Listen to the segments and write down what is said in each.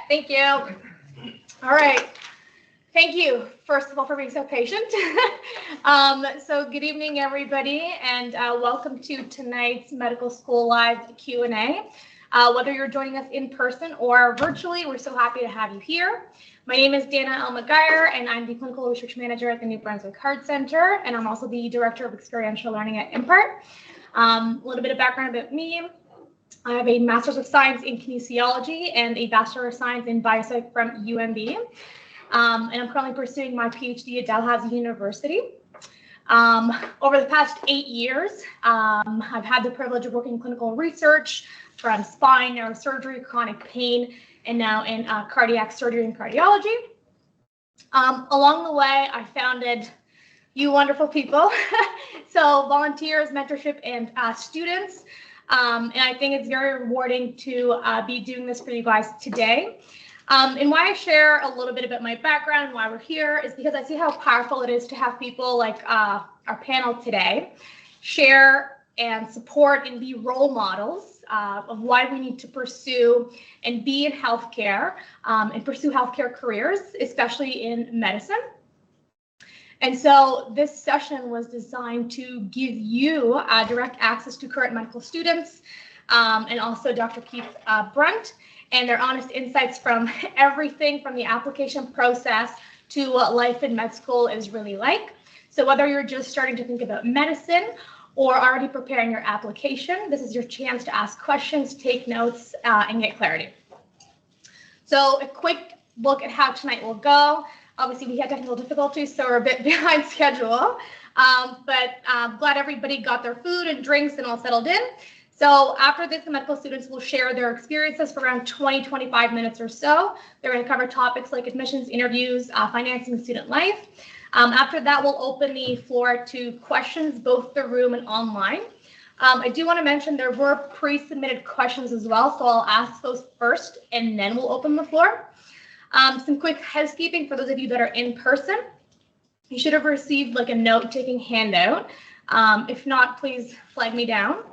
Thank you. All right. Thank you, first of all, for being so patient. So good evening, everybody, and welcome to tonight's Medical School Live Q&A. Whether you're joining us in person or virtually, we're so happy to have you here. My name is Dana El-Mughayyar, and I'm the Clinical Research Manager at the New Brunswick Heart Center, and I'm also the Director of Experiential Learning at Impart. A little bit of background about me. I have a Master's of Science in Kinesiology and a Bachelor of Science in Biopsych from UMB. And I'm currently pursuing my PhD at Dalhousie University. Over the past 8 years, I've had the privilege of working in clinical research from spine, neurosurgery, chronic pain, and now in cardiac surgery and cardiology. Along the way, I founded you wonderful people, so volunteers, mentorship, and students. And I think it's very rewarding to be doing this for you guys today. And why I share a little bit about my background and why we're here is because I see how powerful it is to have people like our panel today share and support and be role models of why we need to pursue and be in healthcare and pursue healthcare careers, especially in medicine. And so this session was designed to give you direct access to current medical students and also Dr. Keith Brunt and their honest insights from everything from the application process to what life in med school is really like. So whether you're just starting to think about medicine or already preparing your application, this is your chance to ask questions, take notes, and get clarity. So a quick look at how tonight will go. Obviously, we had technical difficulties, so we're a bit behind schedule, but I'm glad everybody got their food and drinks and all settled in. So after this, the medical students will share their experiences for around 20-25 minutes or so. They're going to cover topics like admissions, interviews, financing, student life. After that, we'll open the floor to questions, both the room and online. I do want to mention there were pre-submitted questions as well, so I'll ask those first, and then we'll open the floor. Some quick housekeeping for those of you that are in person. You should have received like a note-taking handout. If not, please flag me down.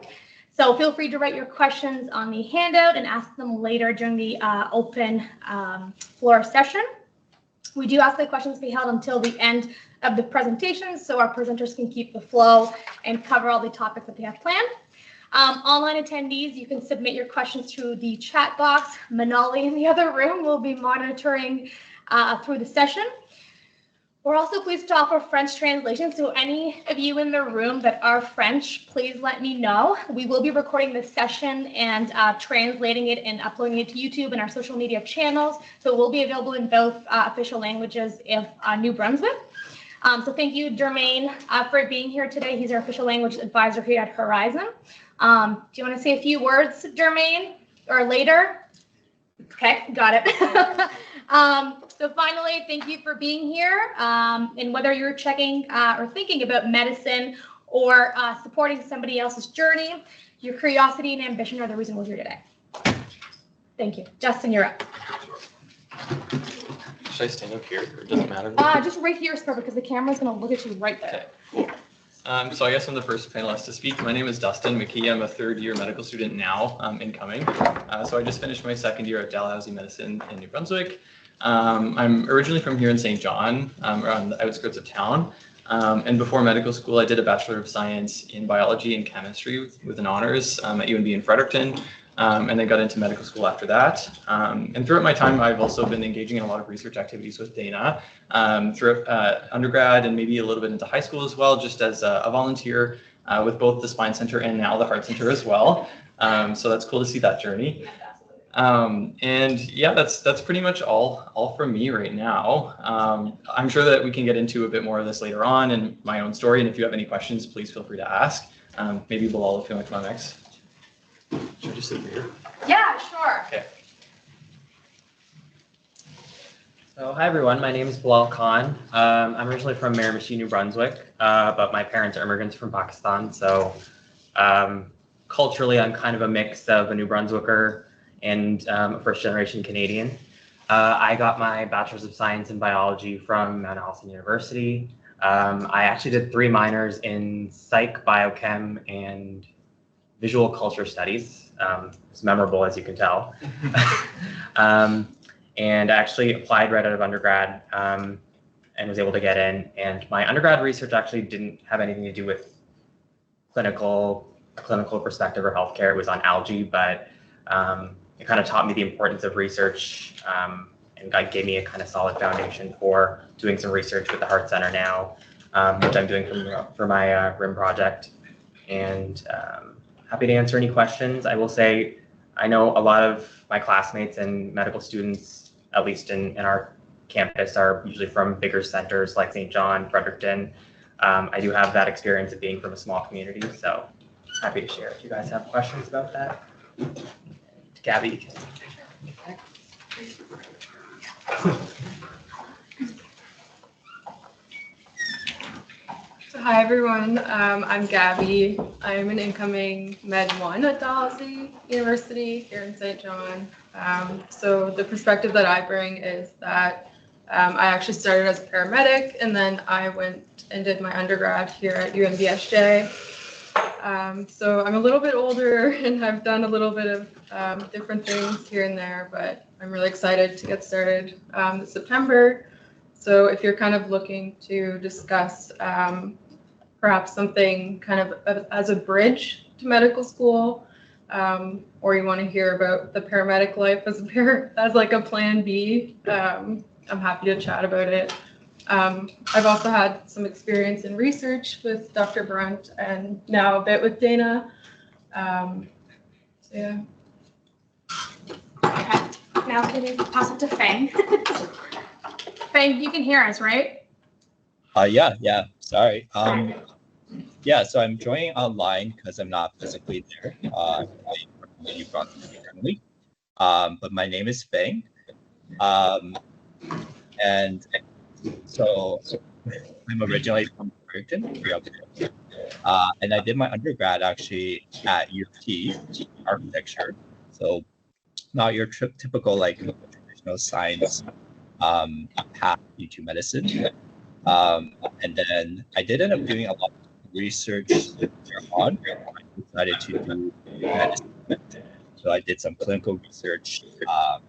So feel free to write your questions on the handout and ask them later during the open floor session. We do ask the questions be held until the end of the presentation so our presenters can keep the flow and cover all the topics that they have planned. Online attendees, you can submit your questions through the chat box. Manali in the other room will be monitoring through the session. We're also pleased to offer French translation, so any of you in the room that are French, please let me know. We will be recording this session and translating it and uploading it to YouTube and our social media channels, so it will be available in both official languages of New Brunswick. So thank you, Jermaine, for being here today. He's our official language advisor here at Horizon. Do you want to say a few words, Jermaine, or later? Okay, got it. So finally, thank you for being here. And whether you're checking or thinking about medicine or supporting somebody else's journey, your curiosity and ambition are the reason we're here today. Thank you. Justin, you're up. Should I stand up here, or does it matter? Just right here is perfect because the camera's going to look at you right there. Okay, cool. So I guess I'm the first panelist to speak. My name is Dustin McKee. I'm a third-year medical student now, incoming. So I just finished my second year at Dalhousie Medicine in New Brunswick. I'm originally from here in St. John, around the outskirts of town. And before medical school, I did a Bachelor of Science in Biology and Chemistry with an honors at UNB in Fredericton. And then got into medical school after that. And throughout my time, I've also been engaging in a lot of research activities with Dana throughout undergrad and maybe a little bit into high school as well, just as a volunteer with both the Spine Center and now the Heart Center as well. So that's cool to see that journey. And yeah, that's pretty much all from me right now. I'm sure that we can get into a bit more of this later on in my own story. And if you have any questions, please feel free to ask. Maybe Bilal, if you want to come on next. Should I just sit here? Yeah, sure. Okay. So, hi everyone, my name is Bilal Khan. I'm originally from Miramichi, New Brunswick, but my parents are immigrants from Pakistan. So culturally, I'm kind of a mix of a New Brunswicker and a first-generation Canadian. I got my Bachelor's of Science in Biology from Manali University. I actually did 3 minors in Psych, Biochem, and Visual Culture Studies. It's memorable, as you can tell. and I actually applied right out of undergrad and was able to get in. And my undergrad research actually didn't have anything to do with clinical perspective or healthcare. It was on algae, but it kind of taught me the importance of research and gave me a kind of solid foundation for doing some research with the Heart Center now, which I'm doing for my RIM project. And happy to answer any questions. I will say, I know a lot of my classmates and medical students, at least in our campus, are usually from bigger centers like St. John, Fredericton. I do have that experience of being from a small community, so happy to share if you guys have questions about that. Gabby, you can take So hi everyone, I'm Gabby. I'm an incoming Med 1 at Dalhousie University here in St. John. So the perspective that I bring is that I actually started as a paramedic, and then I went and did my undergrad here at UMBSJ. So I'm a little bit older and I've done a little bit of different things here and there, but I'm really excited to get started this September. So if you're kind of looking to discuss perhaps something kind of as a bridge to medical school, or you want to hear about the paramedic life as like a plan B, I'm happy to chat about it. I've also had some experience in research with Dr. Brunt and now a bit with Dana. So yeah. Okay, now can you pass it to Feng? Feng, you can hear us, right? Yeah, sorry. Yeah, so I'm joining online because I'm not physically there. I'm from New Brunswick currently. But my name is Feng. And so I'm originally from Fredericton, and I did my undergrad actually at U of T, architecture. So not your typical like traditional science path into medicine. And then I did end up doing a lot of research later on. I decided to do medicine. So I did some clinical research, a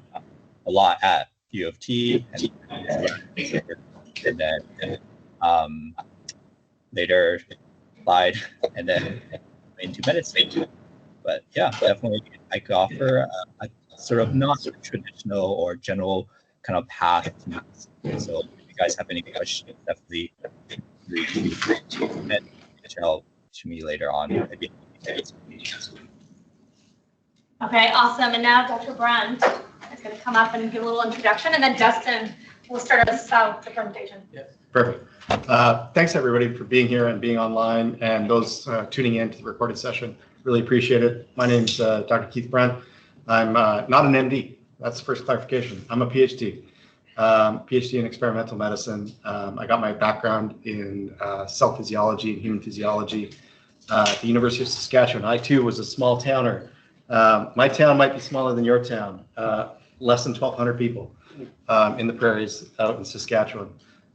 lot at U of T, and then later applied and then into medicine. But yeah, definitely I could offer a sort of not traditional or general kind of path to medicine. So if you guys have any questions, definitely reach out to me later on. Maybe. Okay, awesome. And now Dr. Brunt is going to come up and give a little introduction, and then Dustin will start us out the presentation. Yeah, perfect. Thanks everybody for being here and being online, and those tuning in to the recorded session. Really appreciate it. My name's Dr. Keith Brunt. I'm not an MD. That's the first clarification. I'm a PhD. PhD in experimental medicine. I got my background in cell physiology and human physiology at the University of Saskatchewan. I too was a small towner. My town might be smaller than your town, less than 1,200 people in the prairies out in Saskatchewan.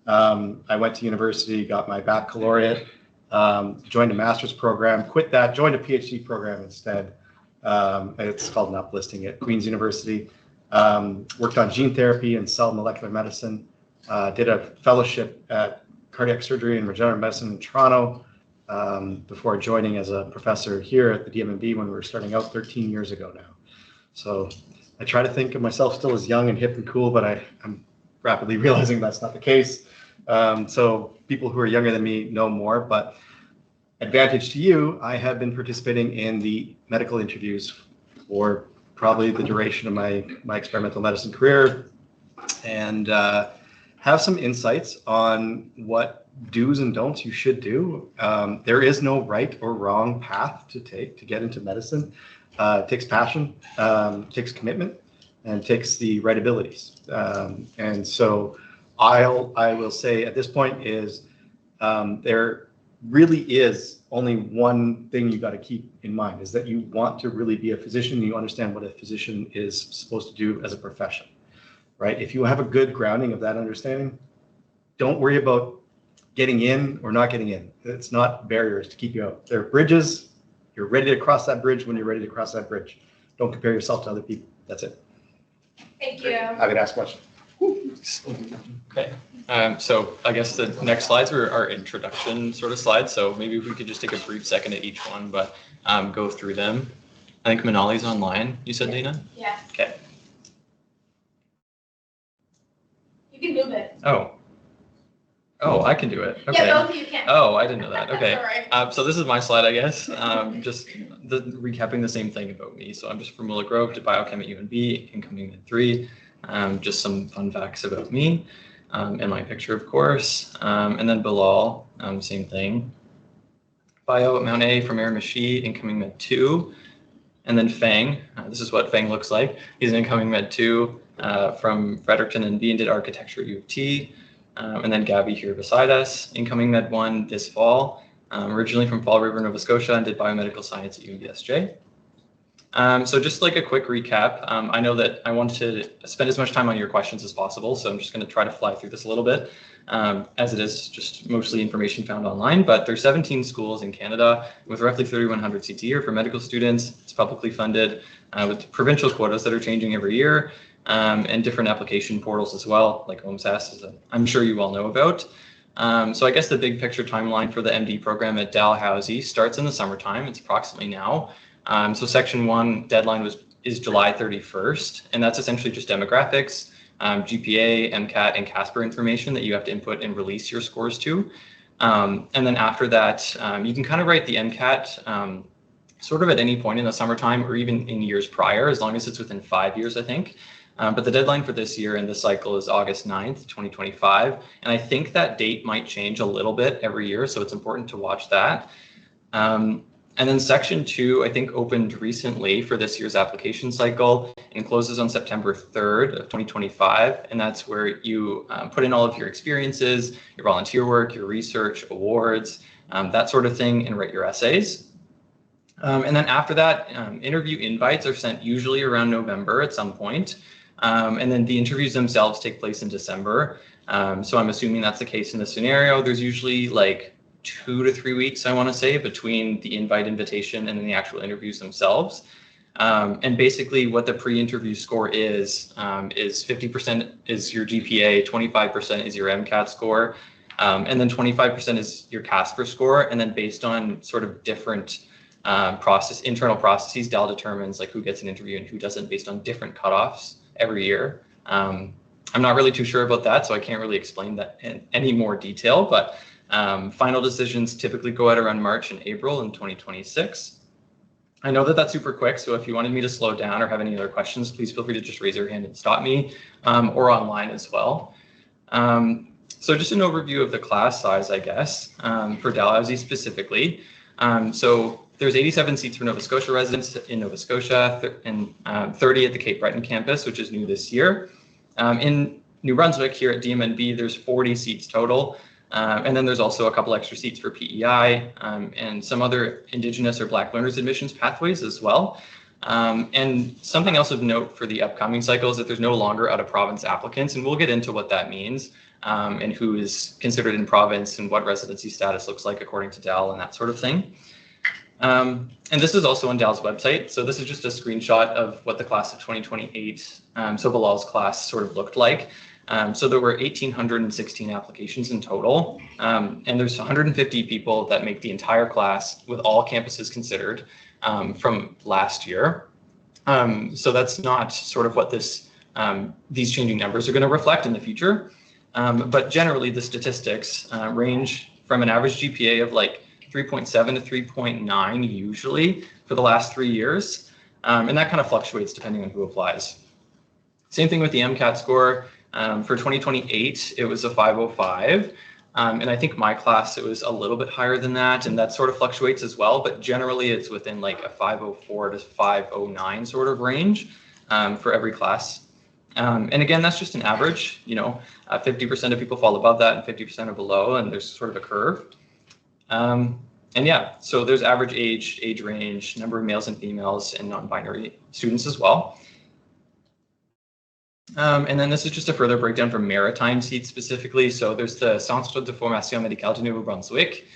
I went to university, got my baccalaureate, joined a master's program, quit that, joined a PhD program instead. It's called an uplisting at Queen's University. Worked on gene therapy and cell molecular medicine. Did a fellowship at cardiac surgery and regenerative medicine in Toronto before joining as a professor here at the DMNB when we were starting out 13 years ago now. So I try to think of myself still as young and hip and cool, but I'm rapidly realizing that's not the case. So people who are younger than me know more, but advantage to you, I have been participating in the medical interviews for probably the duration of my experimental medicine career, and have some insights on what do's and don'ts you should do. There is no right or wrong path to take to get into medicine. It takes passion, takes commitment, and takes the right abilities. And so I will say at this point is there really is only one thing you got to keep in mind, is that you want to really be a physician. You understand what a physician is supposed to do as a profession, right? If you have a good grounding of that understanding, don't worry about getting in or not getting in. It's not barriers to keep you out. They're bridges. You're ready to cross that bridge when you're ready to cross that bridge. Don't compare yourself to other people. That's it. Thank Thank you. Happy to ask questions. Okay. So I guess the next slides are our introduction sort of slides. So maybe if we could just take a brief second at each one, but go through them. I think Manali's online. You said, Dana? Yes. Okay. You can move it. Oh, I can do it. Okay. Yeah, both of you can. Oh, I didn't know that. Okay. That's all right. So this is my slide, I guess. Just recapping the same thing about me. So I'm just from Willow Grove, did biochem at UNB, incoming at 3. Just some fun facts about me, and my picture, of course. And then Bilal, same thing. Bio at Mount A from Miramichi, incoming med 2. And then Feng, this is what Feng looks like. He's an incoming med 2 from Fredericton and B and did architecture at U of T. And then Gabby here beside us, incoming med 1 this fall, originally from Fall River, Nova Scotia, and did biomedical science at UNBSJ. So just like a quick recap, I know that I wanted to spend as much time on your questions as possible, so I'm just going to try to fly through this a little bit, as it is just mostly information found online. But there's 17 schools in Canada with roughly 3,100 seats a year for medical students. It's publicly funded with provincial quotas that are changing every year, and different application portals as well, like OMSAS, as I'm sure you all know about. So I guess the big picture timeline for the MD program at Dalhousie starts in the summertime. It's approximately now. So section 1 deadline is July 31st, and that's essentially just demographics, GPA, MCAT, and CASPER information that you have to input and release your scores to. And then after that, you can kind of write the MCAT sort of at any point in the summertime or even in years prior, as long as it's within 5 years, I think. But the deadline for this year and this cycle is August 9th, 2025. And I think that date might change a little bit every year, so it's important to watch that. And then section 2, I think, opened recently for this year's application cycle and closes on September 3rd of 2025. And that's where you put in all of your experiences, your volunteer work, your research, awards, that sort of thing, and write your essays. And then after that, interview invites are sent usually around November at some point. And then the interviews themselves take place in December. So I'm assuming that's the case in this scenario. There's usually like 2 to 3 weeks, I want to say, between the invitation and then the actual interviews themselves. And basically what the pre-interview score is 50% is your GPA, 25% is your MCAT score, and then 25% is your CASPER score. And then based on sort of different internal processes, DAL determines like who gets an interview and who doesn't based on different cutoffs every year. I'm not really too sure about that, so I can't really explain that in any more detail, but final decisions typically go out around March and April in 2026. I know that that's super quick, so if you wanted me to slow down or have any other questions, please feel free to just raise your hand and stop me, or online as well. So just an overview of the class size, I guess, for Dalhousie specifically. So there's 87 seats for Nova Scotia residents in Nova Scotia and 30 at the Cape Breton campus, which is new this year. In New Brunswick here at DMNB, there's 40 seats total. And then there's also a couple extra seats for PEI and some other Indigenous or Black learners admissions pathways as well. And something else of note for the upcoming cycle is that there's no longer out-of-province applicants, and we'll get into what that means and who is considered in province and what residency status looks like according to DAL and that sort of thing. And this is also on DAL's website. So this is just a screenshot of what the class of 2028, so Bilal's class sort of looked like. So there were 1,816 applications in total, and there's 150 people that make the entire class with all campuses considered from last year. So that's not sort of what these changing numbers are going to reflect in the future. But generally, the statistics range from an average GPA of like 3.7 to 3.9 usually for the last 3 years, and that kind of fluctuates depending on who applies. Same thing with the MCAT score. For 2028, it was a 505. And I think my class, it was a little bit higher than that. And that sort of fluctuates as well. But generally, it's within like a 504 to 509 sort of range for every class. And again, that's just an average. 50% of people fall above that and 50% are below. And there's sort of a curve. And yeah, so there's average age range, number of males and females, and non-binary students as well. And then this is just a further breakdown for maritime seats specifically. So there's the Centre de Formation Médicale de New Brunswick.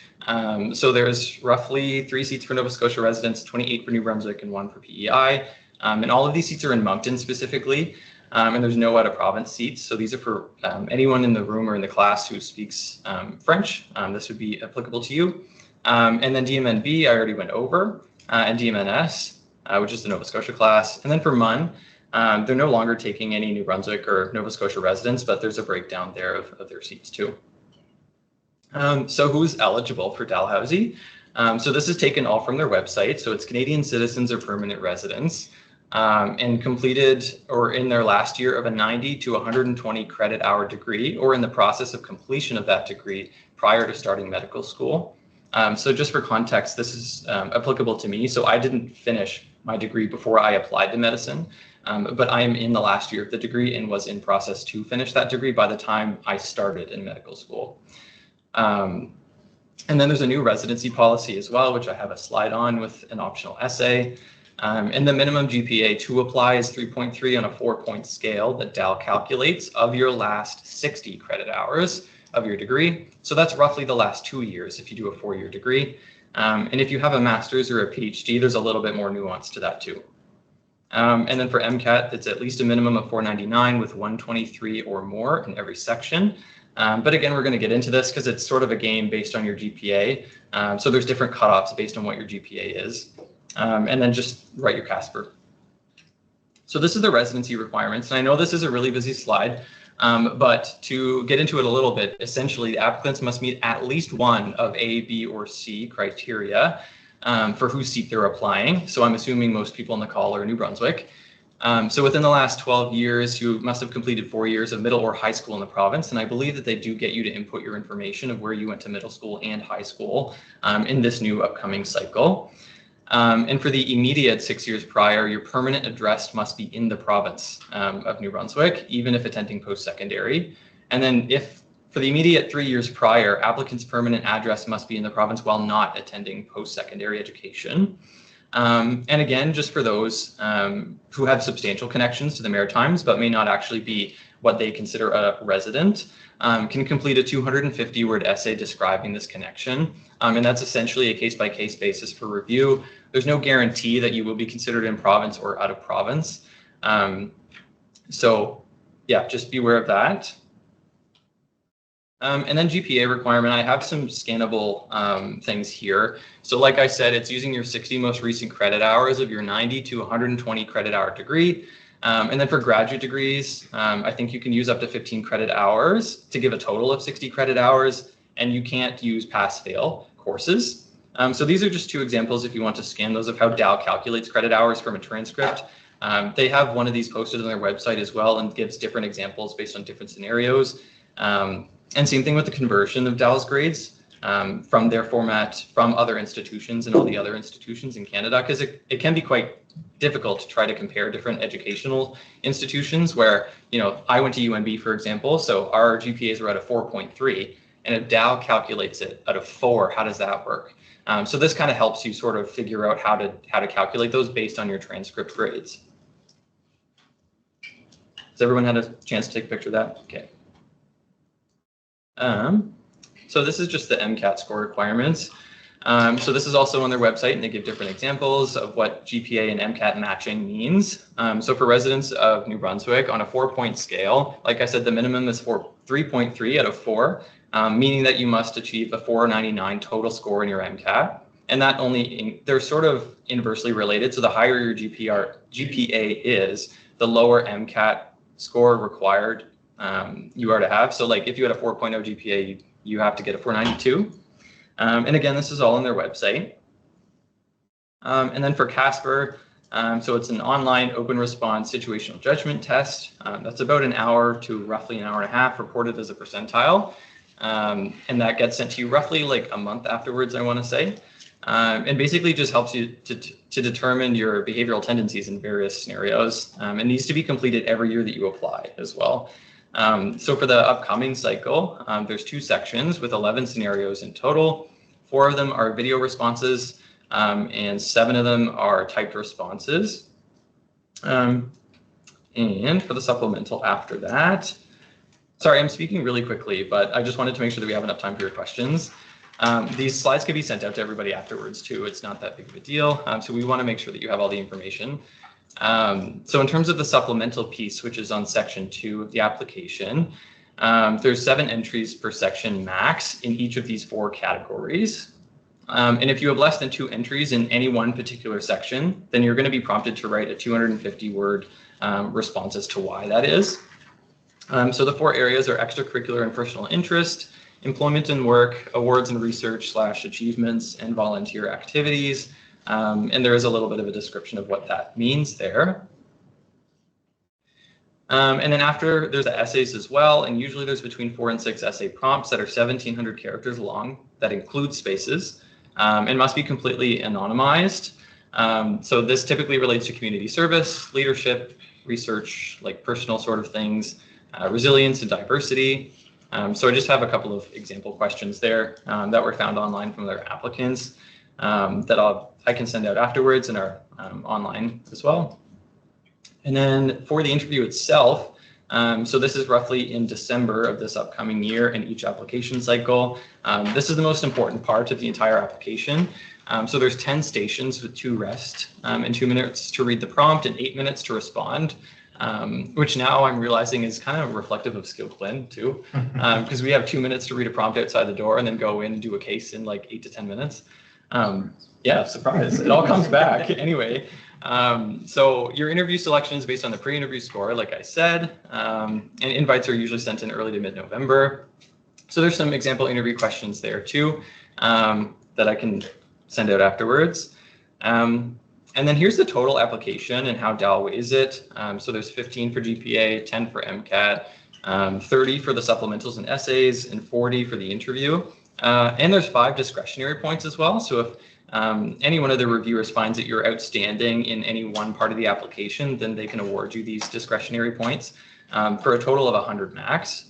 So there's roughly 3 seats for Nova Scotia residents, 28 for New Brunswick, and 1 for PEI. And all of these seats are in Moncton specifically. and there's no out-of-province seats. So these are for anyone in the room or in the class who speaks French. This would be applicable to you. And then DMNB, I already went over, and DMNS, which is the Nova Scotia class. And then for MUN, they're no longer taking any New Brunswick or Nova Scotia residents, but there's a breakdown there of their seats too. So who's eligible for Dalhousie? So this is taken all from their website. So it's Canadian citizens or permanent residents and completed or in their last year of a 90 to 120 credit hour degree or in the process of completion of that degree prior to starting medical school. So just for context, this is applicable to me. So I didn't finish my degree before I applied to medicine, but I am in the last year of the degree and was in process to finish that degree by the time I started in medical school. And then there's a new residency policy as well, which I have a slide on with an optional essay. And the minimum GPA to apply is 3.3 on a 4-point scale that DAL calculates of your last 60 credit hours of your degree. So that's roughly the last 2 years if you do a 4-year degree. And if you have a master's or a PhD, there's a little bit more nuance to that too. And then for MCAT, it's at least a minimum of 499 with 123 or more in every section. But again, we're going to get into this because it's sort of a game based on your GPA. So there's different cutoffs based on what your GPA is. And then just write your CASPER. So this is the residency requirements. And I know this is a really busy slide, but to get into it a little bit, essentially the applicants must meet at least one of A, B, or C criteria for whose seat they're applying. So I'm assuming most people on the call are New Brunswick. So within the last 12 years, you must have completed 4 years of middle or high school in the province. And I believe that they do get you to input your information of where you went to middle school and high school in this new upcoming cycle. And for the immediate 6 years prior, your permanent address must be in the province of New Brunswick, even if attending post-secondary. And then if for the immediate 3 years prior, applicants' permanent address must be in the province while not attending post-secondary education. And again, just for those who have substantial connections to the Maritimes, but may not actually be what they consider a resident, can complete a 250-word essay describing this connection. And that's essentially a case-by-case basis for review. There's no guarantee that you will be considered in province or out of province. So yeah, just be aware of that. And then GPA requirement, I have some scannable things here. So like I said, it's using your 60 most recent credit hours of your 90 to 120 credit hour degree. And then for graduate degrees, I think you can use up to 15 credit hours to give a total of 60 credit hours, and you can't use pass-fail courses. So these are just two examples if you want to scan those of how DAL calculates credit hours from a transcript. They have one of these posted on their website as well and gives different examples based on different scenarios. And same thing with the conversion of DAL's grades from their format from other institutions and all the other institutions in Canada, because it can be quite difficult to try to compare different educational institutions where, you know, I went to UNB, for example, so our GPAs were at a 4.3, and if DAL calculates it at a 4, how does that work? So this kind of helps you sort of figure out how to calculate those based on your transcript grades. Has everyone had a chance to take a picture of that? Okay. So this is just the MCAT score requirements. So this is also on their website, and they give different examples of what GPA and MCAT matching means. So for residents of New Brunswick on a 4-point scale, like I said, the minimum is 3.3 out of 4, meaning that you must achieve a 499 total score in your MCAT. And that they're sort of inversely related. So the higher your GPA is, the lower MCAT score required you are to have. So like if you had a 4.0 GPA, you have to get a 492. And again, this is all on their website. And then for CASPER, so it's an online open response situational judgment test. That's about an hour to roughly an hour and a half reported as a percentile. And that gets sent to you roughly like a month afterwards, I want to say. And basically just helps you to determine your behavioral tendencies in various scenarios. It needs to be completed every year that you apply as well. So for the upcoming cycle, there's 2 sections with 11 scenarios in total. 4 of them are video responses, and 7 of them are typed responses. And for the supplemental after that, sorry, I'm speaking really quickly, but I just wanted to make sure that we have enough time for your questions. These slides can be sent out to everybody afterwards too. It's not that big of a deal. So we want to make sure that you have all the information. So in terms of the supplemental piece, which is on section 2 of the application, there's 7 entries per section max in each of these 4 categories. And if you have less than 2 entries in any one particular section, then you're going to be prompted to write a 250-word response as to why that is. So the 4 areas are extracurricular and personal interest, employment and work, awards and research / achievements, and volunteer activities. And there is a little bit of a description of what that means there. And then after, there's the essays as well, and usually there's between 4 and 6 essay prompts that are 1,700 characters long that include spaces and must be completely anonymized. So this typically relates to community service, leadership, research, like personal sort of things, resilience and diversity. So I just have a couple of example questions there that were found online from their applicants that I can send out afterwards and are online as well. And then for the interview itself, so this is roughly in December of this upcoming year in each application cycle. This is the most important part of the entire application. So there's 10 stations with 2 rest and 2 minutes to read the prompt and 8 minutes to respond, which now I'm realizing is kind of reflective of skill clin too, because we have 2 minutes to read a prompt outside the door and then go in and do a case in like 8 to 10 minutes. Yeah, surprise, it all comes back anyway. So your interview selection is based on the pre-interview score, like I said, and invites are usually sent in early to mid-November. So there's some example interview questions there too that I can send out afterwards. And then here's the total application and how Dal weighs it. So there's 15 for GPA, 10 for MCAT, 30 for the supplementals and essays, and 40 for the interview. And there's 5 discretionary points as well. So if any one of the reviewers finds that you're outstanding in any one part of the application, then they can award you these discretionary points for a total of 100 max.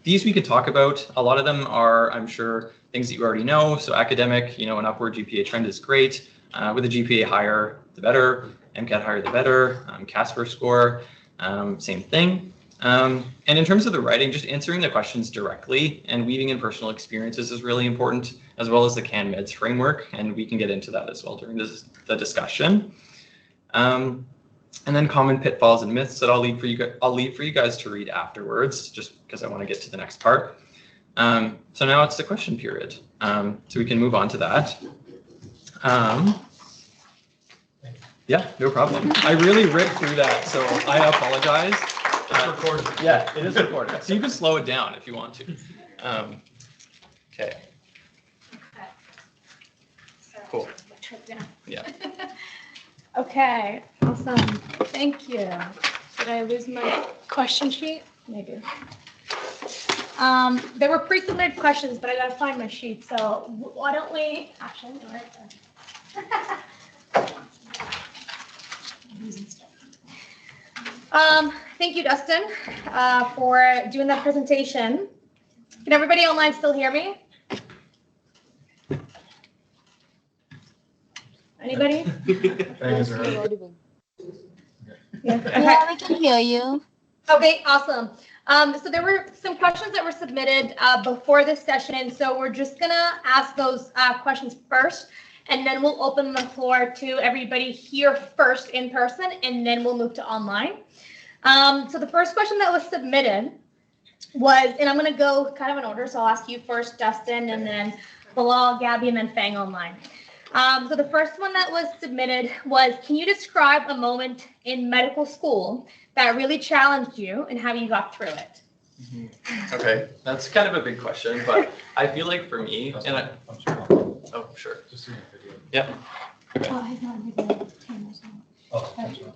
These we could talk about. A lot of them are, I'm sure, things that you already know. So academic, an upward GPA trend is great. With a GPA higher, the better. MCAT higher, the better. Casper score, same thing. And in terms of the writing, just answering the questions directly and weaving in personal experiences is really important, as well as the CanMEDS framework, and we can get into that as well during the discussion. And then common pitfalls and myths that I'll leave for you guys to read afterwards, just because I want to get to the next part. So now it's the question period, so we can move on to that. Yeah, no problem. I really ripped through that, so I apologize. It's recorded. Yeah, it is recorded. So you can slow it down if you want to. Okay. Cool. Yeah. Okay, awesome. Thank you. Did I lose my question sheet? Maybe. There were pre-submitted questions, but I gotta find my sheet. So why don't we actually do it? Thank you, Dustin, for doing that presentation. Can everybody online still hear me? Anybody? Yeah, we can hear you. Okay, awesome. So there were some questions that were submitted before this session, so we're just gonna ask those questions first, and then we'll open the floor to everybody here first in person, and then we'll move to online. So the first question that was submitted was, and I'm gonna go kind of in order, so I'll ask you first, Dustin, and then Bilal, Gabby, and then Feng online. So the first one that was submitted was, can you describe a moment in medical school that really challenged you and how you got through it? Okay, that's kind of a big question, but I feel like for me, and oh, sure. Yeah. Okay. Oh, he's not on video.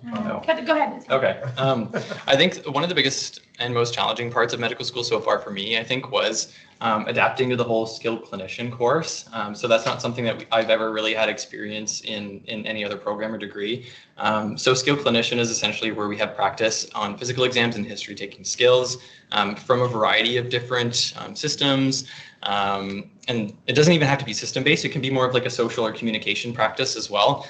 No. Go ahead. Okay. I think one of the biggest and most challenging parts of medical school so far for me, I think, was adapting to the whole skilled clinician course. So that's not something that I've ever really had experience in any other program or degree. So skilled clinician is essentially where we have practice on physical exams and history taking skills from a variety of different systems. And it doesn't even have to be system-based. It can be more of like a social or communication practice as well.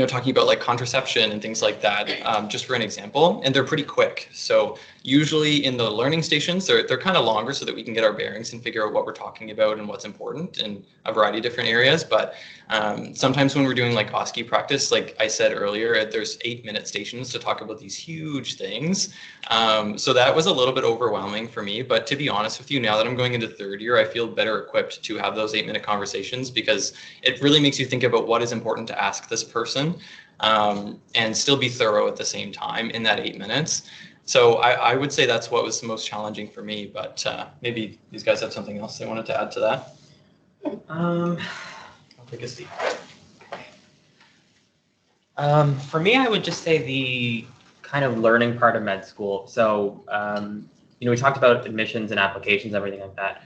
Talking about like contraception and things like that, just for an example, and they're pretty quick. So usually in the learning stations, they're kind of longer so that we can get our bearings and figure out what we're talking about and what's important in a variety of different areas. But Sometimes when we're doing like OSCE practice, like I said earlier, there's 8-minute stations to talk about these huge things. So that was a little bit overwhelming for me. But to be honest with you, now that I'm going into third year, I feel better equipped to have those 8-minute conversations because it really makes you think about what is important to ask this person and still be thorough at the same time in that 8 minutes. So I would say that's what was the most challenging for me, but maybe these guys have something else they wanted to add to that. I'll take a seat. For me, I would just say the kind of learning part of med school. So, we talked about admissions and applications, everything like that.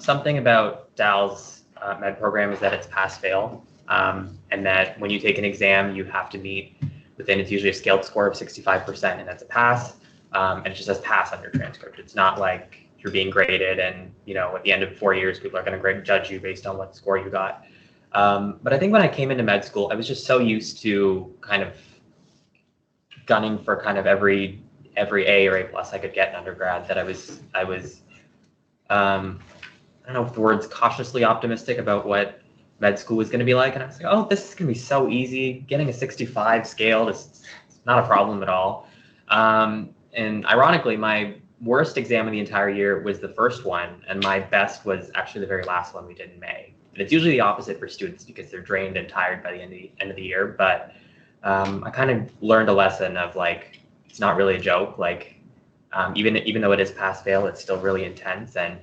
Something about Dal's med program is that it's pass-fail, and that when you take an exam, you have to meet within, it's usually a scaled score of 65%, and that's a pass. And it just says pass on your transcript. It's not like you're being graded and, at the end of 4 years, people are going to judge you based on what score you got. But I think when I came into med school, I was just so used to kind of gunning for kind of every A or A plus I could get in undergrad that I was I don't know if the word's cautiously optimistic about what med school was going to be like. And I was like, oh, this is going to be so easy. Getting a 65 scaled is not a problem at all. And ironically, my worst exam of the entire year was the first one, and my best was actually the very last one we did in May. And it's usually the opposite for students because they're drained and tired by the end of the year. But I kind of learned a lesson of like, it's not really a joke. Like, even though it is pass-fail, it's still really intense, and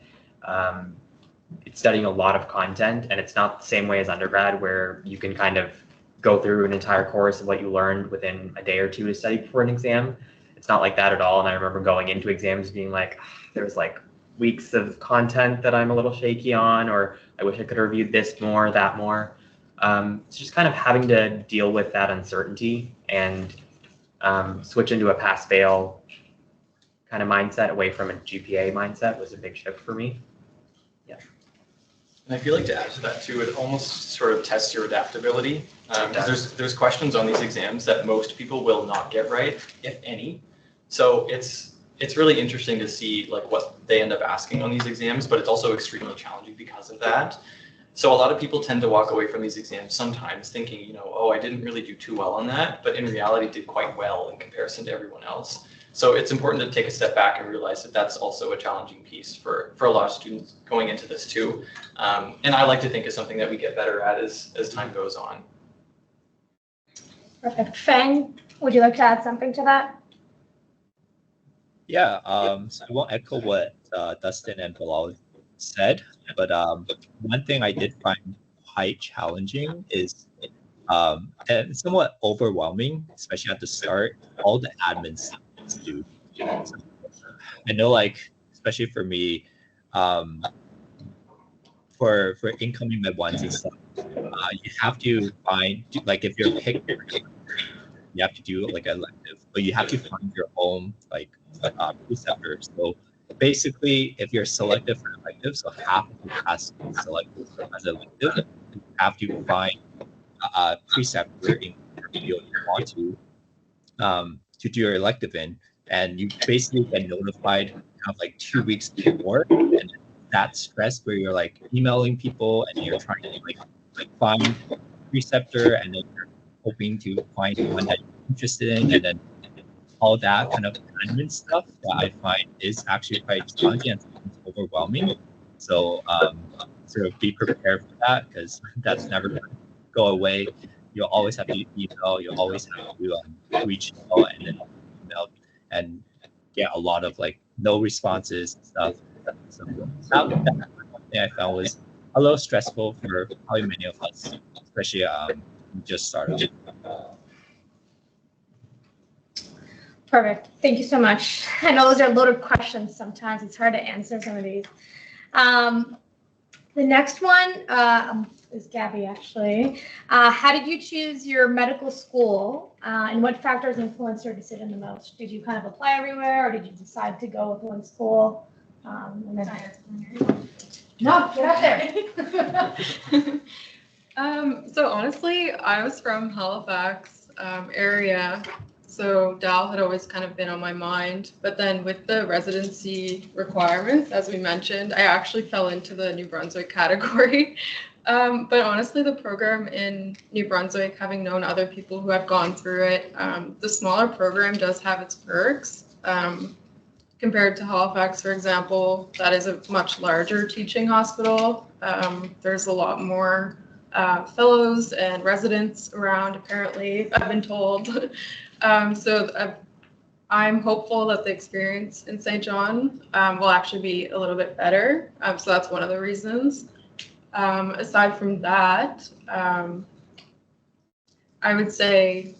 it's studying a lot of content, and it's not the same way as undergrad where you can kind of go through an entire course of what you learned within a day or two to study before an exam. It's not like that at all. And I remember going into exams being like, there's like weeks of content that I'm a little shaky on, or I wish I could have reviewed this more, that more. It's just kind of having to deal with that uncertainty and switch into a pass-fail kind of mindset away from a GPA mindset was a big shift for me. Yeah. And I feel like to add to that too, it almost sort of tests your adaptability. Because there's questions on these exams that most people will not get right, if any. So it's really interesting to see like what they end up asking on these exams, but it's also extremely challenging because of that. So a lot of people tend to walk away from these exams sometimes thinking, oh, I didn't really do too well on that, but in reality did quite well in comparison to everyone else. So it's important to take a step back and realize that that's also a challenging piece for a lot of students going into this too. And I like to think is something that we get better at as time goes on. Perfect. Feng, would you like to add something to that? Yeah, so I won't echo what Dustin and Bilal said, but one thing I did find quite challenging is and somewhat overwhelming, especially at the start, all the admin stuff to do. So, I know, like, especially for me, for incoming med ones and stuff, you have to find, like, if you're picked, you have to do like an elective, but you have to find your own like preceptor. So basically, if you're selected for elective, so half of your class is selected as an elective, you have to find a preceptor in your field you want to do your elective in, and you basically get notified kind of like 2 weeks before, and that stress where you're like emailing people and you're trying to like find a preceptor, and then you're hoping to find one that you're interested in, and then all that kind of admin stuff that I find is actually quite challenging and sometimes overwhelming. So sort of be prepared for that, because that's never going to go away. You'll always have to email, you'll always have to reach out and then email and get a lot of like no responses and stuff. So that one thing I found was a little stressful for probably many of us, especially just started. Perfect. Thank you so much. I know those are loaded questions sometimes. It's hard to answer some of these. The next one is Gabby, actually. How did you choose your medical school, and what factors influenced your decision the most? Did you kind of apply everywhere, or did you decide to go with one school? And then no, get up there. So honestly, I was from Halifax area, so Dal had always kind of been on my mind. But then with the residency requirements, as we mentioned, I actually fell into the New Brunswick category. But honestly, the program in New Brunswick, having known other people who have gone through it, the smaller program does have its perks. Compared to Halifax, for example, that is a much larger teaching hospital. There's a lot more fellows and residents around, apparently, I've been told. I'm hopeful that the experience in St. John will actually be a little bit better. So that's one of the reasons. Aside from that, I would say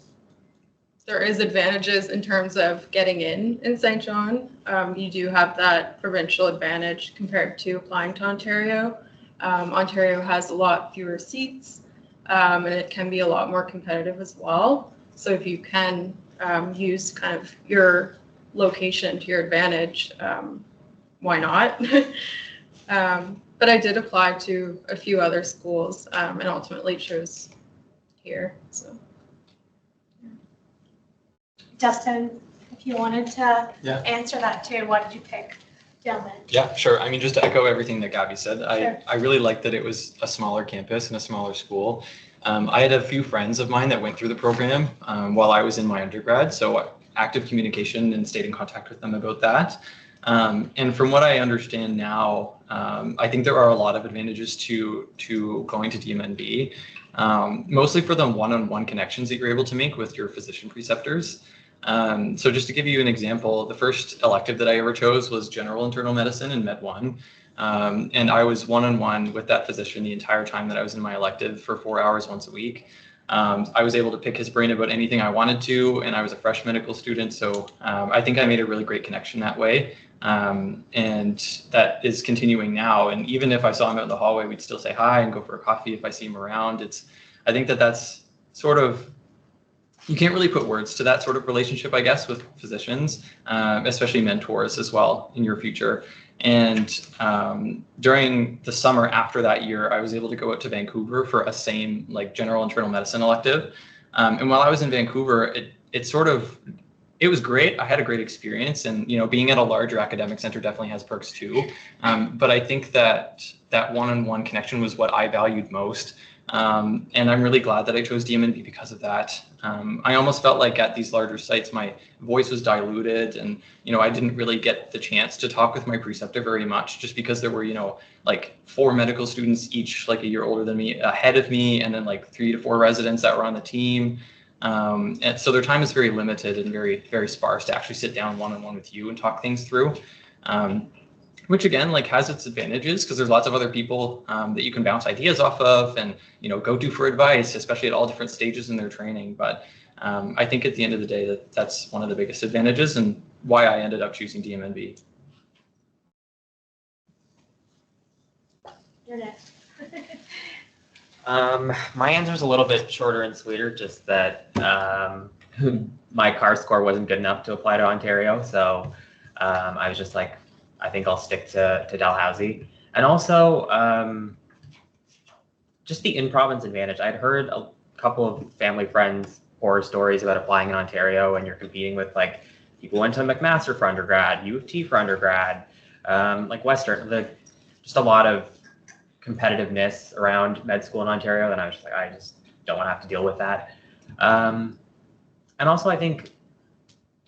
there is advantages in terms of getting in St. John. You do have that provincial advantage compared to applying to Ontario. Ontario has a lot fewer seats, and it can be a lot more competitive as well. So if you can use kind of your location to your advantage, why not? But I did apply to a few other schools and ultimately chose here. So, Dustin, if you wanted to Yeah. answer that too, why did you pick Delman? Yeah, sure. I mean, just to echo everything that Gabby said, Sure. I really liked that it was a smaller campus and a smaller school. I had a few friends of mine that went through the program while I was in my undergrad, so active communication and stayed in contact with them about that. And from what I understand now, I think there are a lot of advantages to going to DMNB, mostly for the one-on-one connections that you're able to make with your physician preceptors. So just to give you an example, the first elective that I ever chose was general internal medicine in Med 1. And I was one-on-one with that physician the entire time that I was in my elective for 4 hours once a week. I was able to pick his brain about anything I wanted to, and I was a fresh medical student. So I think I made a really great connection that way. And that is continuing now. And even if I saw him out in the hallway, we'd still say hi and go for a coffee if I see him around. I think that's sort of, you can't really put words to that sort of relationship, I guess, with physicians, especially mentors as well in your future. And during the summer after that year, I was able to go out to Vancouver for a same like general internal medicine elective. And while I was in Vancouver, it was great. I had a great experience, and being at a larger academic center definitely has perks too. But I think that one-on-one connection was what I valued most. And I'm really glad that I chose DMNB because of that. I almost felt like at these larger sites, my voice was diluted, and I didn't really get the chance to talk with my preceptor very much, just because there were like 4 medical students each like a year older than me ahead of me, and then like 3 to 4 residents that were on the team. And so their time is very limited and very, very sparse to actually sit down one-on-one with you and talk things through. Which again, like has its advantages because there's lots of other people that you can bounce ideas off of and go to for advice, especially at all different stages in their training. But I think at the end of the day, that's one of the biggest advantages and why I ended up choosing DMNB. You're next. My answer is a little bit shorter and sweeter, just that my car score wasn't good enough to apply to Ontario. So I was just like, I think I'll stick to Dalhousie. And also, just the in-province advantage. I'd heard a couple of family friends horror stories about applying in Ontario, and you're competing with like people who went to McMaster for undergrad, U of T for undergrad, like Western, just a lot of competitiveness around med school in Ontario. And I was just like, I just don't want to have to deal with that. And also, I think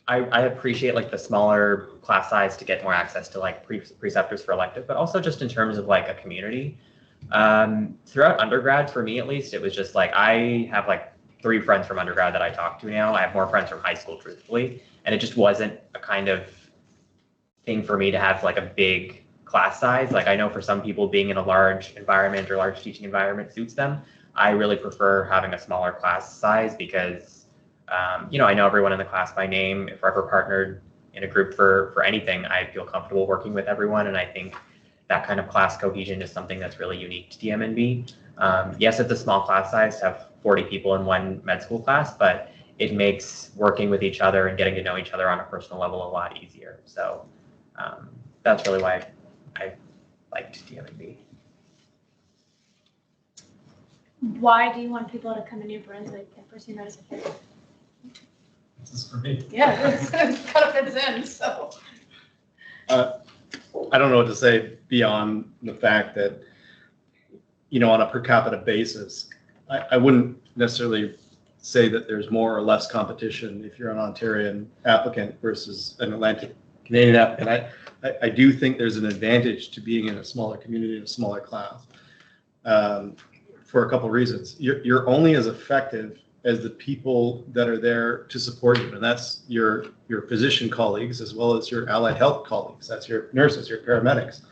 I appreciate like the smaller class size to get more access to like preceptors for elective, but also just in terms of like a community. Throughout undergrad, for me at least, it was just like I have like 3 friends from undergrad that I talk to now. I have more friends from high school, truthfully, and it just wasn't a kind of thing for me to have like a big class size. Like I know for some people being in a large environment or large teaching environment suits them. I really prefer having a smaller class size because I know everyone in the class by name. If we're ever partnered in a group for anything, I feel comfortable working with everyone. And I think that kind of class cohesion is something that's really unique to DMNB. Yes, it's a small class size to have 40 people in one med school class, but it makes working with each other and getting to know each other on a personal level a lot easier. So that's really why I liked DMNB. Why do you want people to come to New Brunswick and pursue medicine here? This is for me. Yeah, it kind of fits in, so. I don't know what to say beyond the fact that, on a per capita basis, I wouldn't necessarily say that there's more or less competition if you're an Ontarian applicant versus an Atlantic Canadian applicant. I do think there's an advantage to being in a smaller community, a smaller class, for a couple of reasons. You're only as effective as the people that are there to support you, and that's your physician colleagues as well as your allied health colleagues. That's your nurses, your paramedics.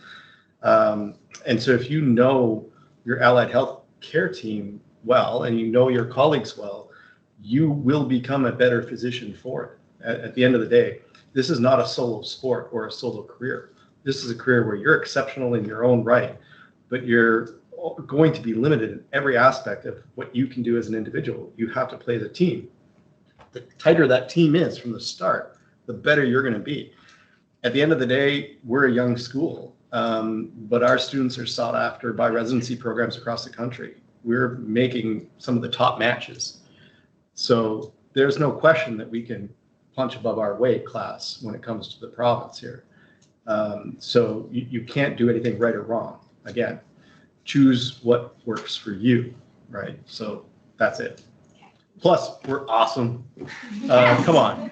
And so if you know your allied health care team well and you know your colleagues well, you will become a better physician for it. At the end of the day, this is not a solo sport or a solo career. This is a career where you're exceptional in your own right, but you're going to be limited in every aspect of what you can do as an individual. You have to play the team. The tighter that team is from the start, the better you're going to be. At the end of the day, we're a young school, but our students are sought after by residency programs across the country. We're making some of the top matches. So there's no question that we can punch above our weight class when it comes to the province here. So you can't do anything right or wrong. Again, choose what works for you, right? So that's it. Plus, we're awesome. Come on.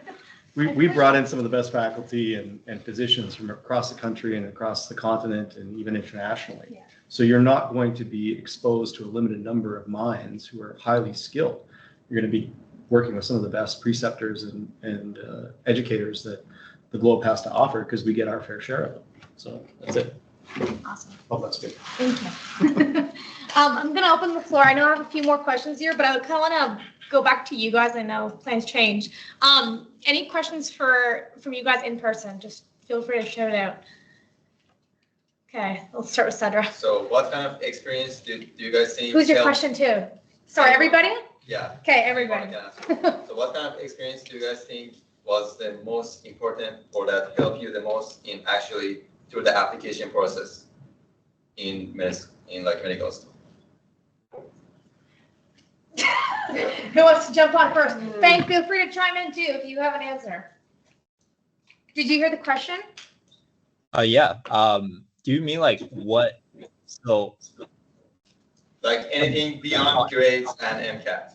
We brought in some of the best faculty and physicians from across the country and across the continent and even internationally. Yeah. So you're not going to be exposed to a limited number of minds who are highly skilled. You're going to be working with some of the best preceptors and educators that the globe has to offer because we get our fair share of it. So that's it. Awesome. Oh, that's good. Thank you. I'm going to open the floor. I know I have a few more questions here, but I kind of want to go back to you guys. I know plans change. Any questions from you guys in person? Just feel free to shout it out. Okay, let's start with Cedra. So what kind of experience do you guys think? Who's your question to? Sorry, everybody? Yeah. Okay, everybody. So what kind of experience do you guys think was the most important or that helped you the most in actually through the application process in medical school? Who wants to jump on first? Feng, feel free to chime in too if you have an answer. Did you hear the question? Yeah. Do you mean like what? So. Like anything beyond grades and MCAT.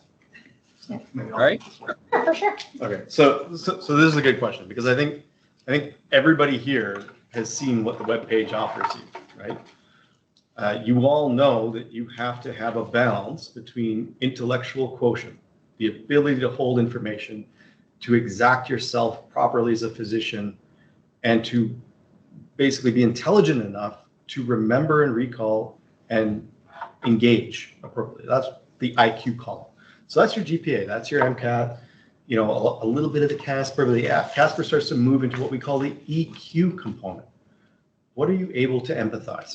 All right. For sure. Okay, so this is a good question because I think everybody here has seen what the webpage offers you, right? You all know that you have to have a balance between intellectual quotient, the ability to hold information, to exact yourself properly as a physician, and to basically be intelligent enough to remember and recall and engage appropriately. That's the IQ column. So that's your GPA, that's your MCAT, a little bit of the CASPER, but the CASPER starts to move into what we call the EQ component. What are you able to empathize?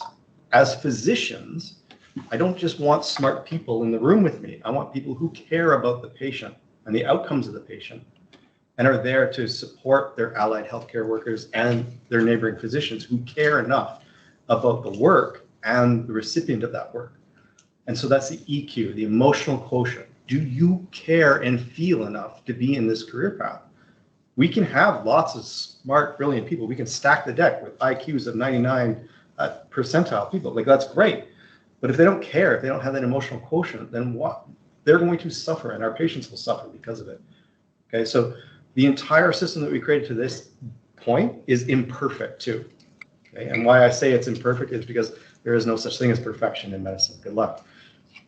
As physicians, I don't just want smart people in the room with me. I want people who care about the patient and the outcomes of the patient and are there to support their allied healthcare workers and their neighboring physicians who care enough about the work and the recipient of that work. And so that's the EQ, the emotional quotient. Do you care and feel enough to be in this career path? We can have lots of smart, brilliant people. We can stack the deck with IQs of 99 percentile people. Like, that's great. But if they don't care, if they don't have that emotional quotient, then what? They're going to suffer, and our patients will suffer because of it. Okay, so the entire system that we created to this point is imperfect too. Okay, and why I say it's imperfect is because there is no such thing as perfection in medicine. Good luck.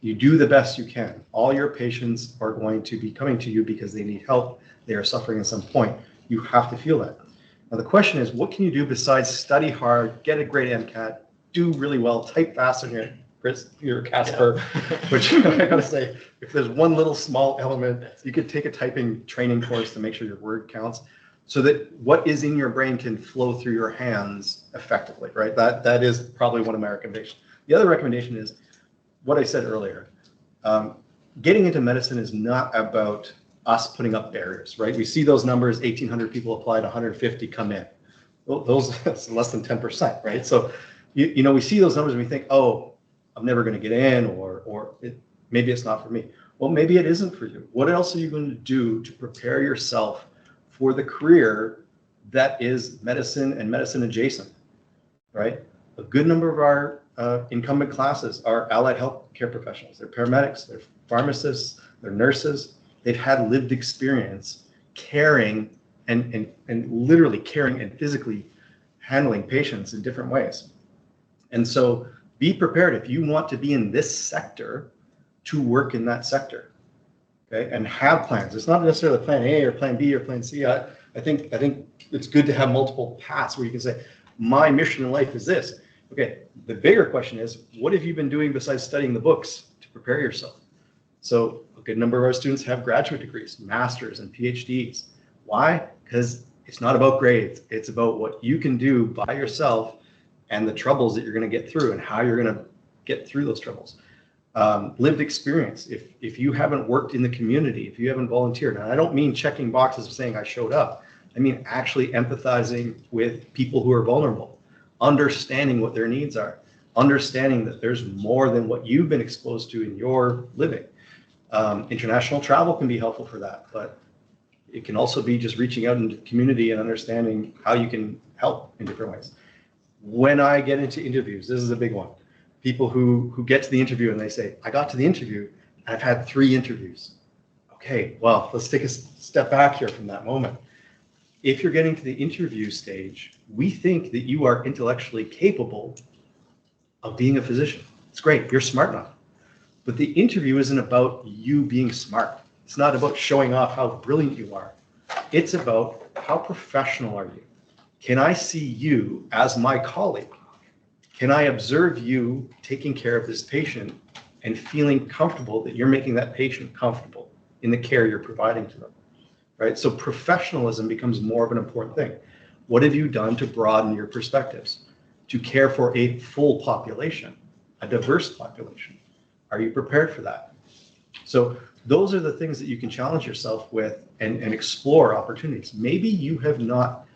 You do the best you can. All your patients are going to be coming to you because they need help. They are suffering at some point. You have to feel that. Now the question is, what can you do besides study hard, get a great MCAT, do really well, type fast on your CASPER, which I gotta say, if there's one little small element, you could take a typing training course to make sure your word counts, so that what is in your brain can flow through your hands effectively, right? That is probably one of my recommendations. The other recommendation is what I said earlier. Getting into medicine is not about us putting up barriers, right? We see those numbers, 1,800 people applied, 150 come in. Well, that's less than 10%, right? So, we see those numbers and we think, oh, I'm never going to get in, or maybe it's not for me. Well, maybe it isn't for you. What else are you going to do to prepare yourself for the career that is medicine and medicine adjacent, right? A good number of our incumbent classes are allied health care professionals. They're paramedics, they're pharmacists, they're nurses. They've had lived experience caring and literally caring and physically handling patients in different ways. And so be prepared if you want to be in this sector to work in that sector, okay? And have plans. It's not necessarily plan A or plan B or plan C. I think it's good to have multiple paths where you can say, my mission in life is this. Okay, the bigger question is, what have you been doing besides studying the books to prepare yourself? So a good number of our students have graduate degrees, masters and PhDs. Why? Because it's not about grades. It's about what you can do by yourself and the troubles that you're going to get through and how you're going to get through those troubles. Lived experience. If you haven't worked in the community, if you haven't volunteered, and I don't mean checking boxes of saying I showed up, I mean actually empathizing with people who are vulnerable, understanding what their needs are, understanding that there's more than what you've been exposed to in your living. International travel can be helpful for that, but it can also be just reaching out into the community and understanding how you can help in different ways. When I get into interviews, this is a big one. People who get to the interview and they say, I got to the interview and I've had 3 interviews. Okay, well, let's take a step back here from that moment. If you're getting to the interview stage, we think that you are intellectually capable of being a physician. It's great, you're smart enough. But the interview isn't about you being smart. It's not about showing off how brilliant you are. It's about how professional are you? Can I see you as my colleague? Can I observe you taking care of this patient and feeling comfortable that you're making that patient comfortable in the care you're providing to them, right? So professionalism becomes more of an important thing. What have you done to broaden your perspectives, to care for a full population, a diverse population? Are you prepared for that? So those are the things that you can challenge yourself with and explore opportunities. Maybe you have not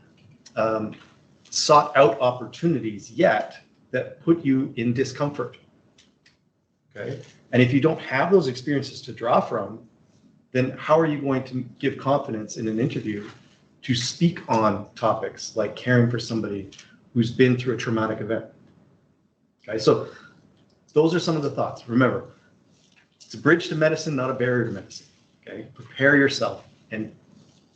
sought out opportunities yet that put you in discomfort, okay? And if you don't have those experiences to draw from, then how are you going to give confidence in an interview to speak on topics like caring for somebody who's been through a traumatic event? Okay, so those are some of the thoughts. Remember, it's a bridge to medicine, not a barrier to medicine, okay? Prepare yourself, and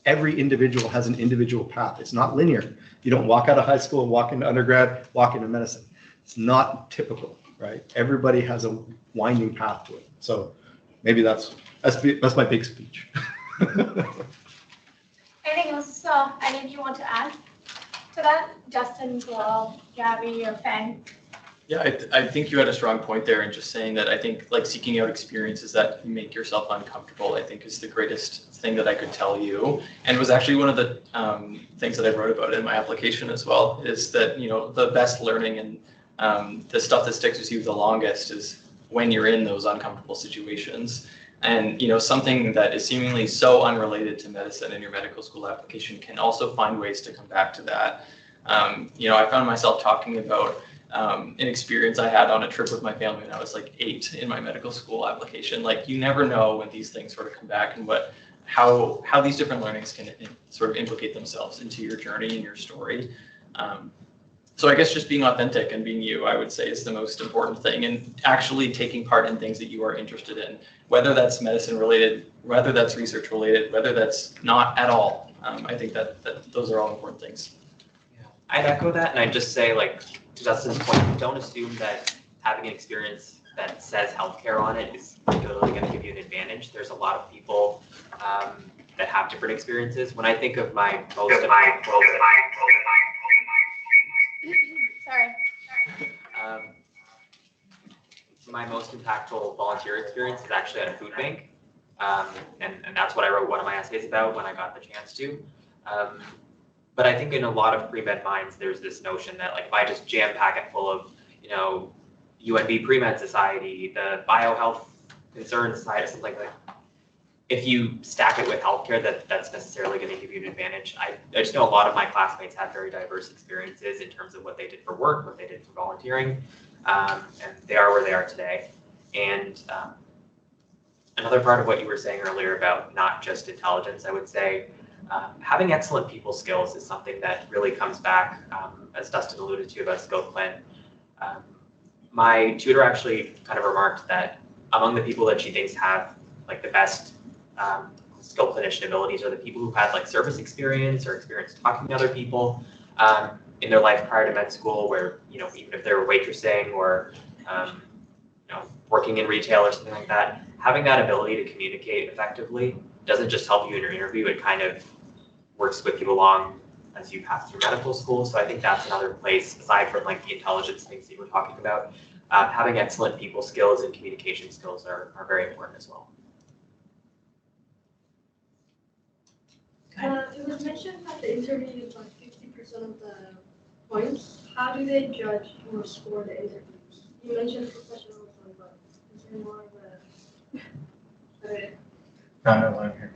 every individual has an individual path. It's not linear. You don't walk out of high school and walk into undergrad, walk into medicine. It's not typical, right? Everybody has a winding path to it. So maybe that's my big speech. Anything else, any of you want to add to that? Justin, Bilal, Gabby, or Feng? Yeah, I think you had a strong point there in just saying that I think like seeking out experiences that make yourself uncomfortable, I think is the greatest thing that I could tell you. And it was actually one of the things that I wrote about in my application as well, is that, you know, the best learning and the stuff that sticks with you the longest is when you're in those uncomfortable situations. And, you know, something that is seemingly so unrelated to medicine in your medical school application can also find ways to come back to that. You know, I found myself talking about an experience I had on a trip with my family when I was like 8 in my medical school application. Like, you never know when these things sort of come back and how these different learnings can sort of implicate themselves into your journey and your story. So I guess just being authentic and being you, I would say, is the most important thing, and actually taking part in things that you are interested in, whether that's medicine related, whether that's research related, whether that's not at all. I think that those are all important things. Yeah. I'd echo that, and I'd just say, like, to Justin's point, don't assume that having an experience that says healthcare on it is literally going to give you an advantage. There's a lot of people that have different experiences. When I think of my most my most impactful volunteer experience is actually at a food bank, and that's what I wrote one of my essays about when I got the chance to. But I think in a lot of pre-med minds, there's this notion that, like, if I just jam pack it full of, you know, UNB Pre-Med Society, the Biohealth Concern Society, something like that, if you stack it with healthcare, that's necessarily going to give you an advantage. I just know a lot of my classmates had very diverse experiences in terms of what they did for work, what they did for volunteering, and they are where they are today. And another part of what you were saying earlier about not just intelligence, I would say, having excellent people skills is something that really comes back, as Dustin alluded to about scope plan. my tutor actually kind of remarked that among the people that she thinks have like the best skill clinician abilities are the people who had like service experience or experience talking to other people in their life prior to med school, where, you know, even if they were waitressing or you know, working in retail or something like that, having that ability to communicate effectively doesn't just help you in your interview, it kind of works with you along as you pass through medical school. So I think that's another place, aside from like the intelligence things that you were talking about, having excellent people skills and communication skills are very important as well. It was mentioned that the interview is like 50% of the points. How do they judge or score the interviews? You mentioned professionalism, but is there more of a... Found one here.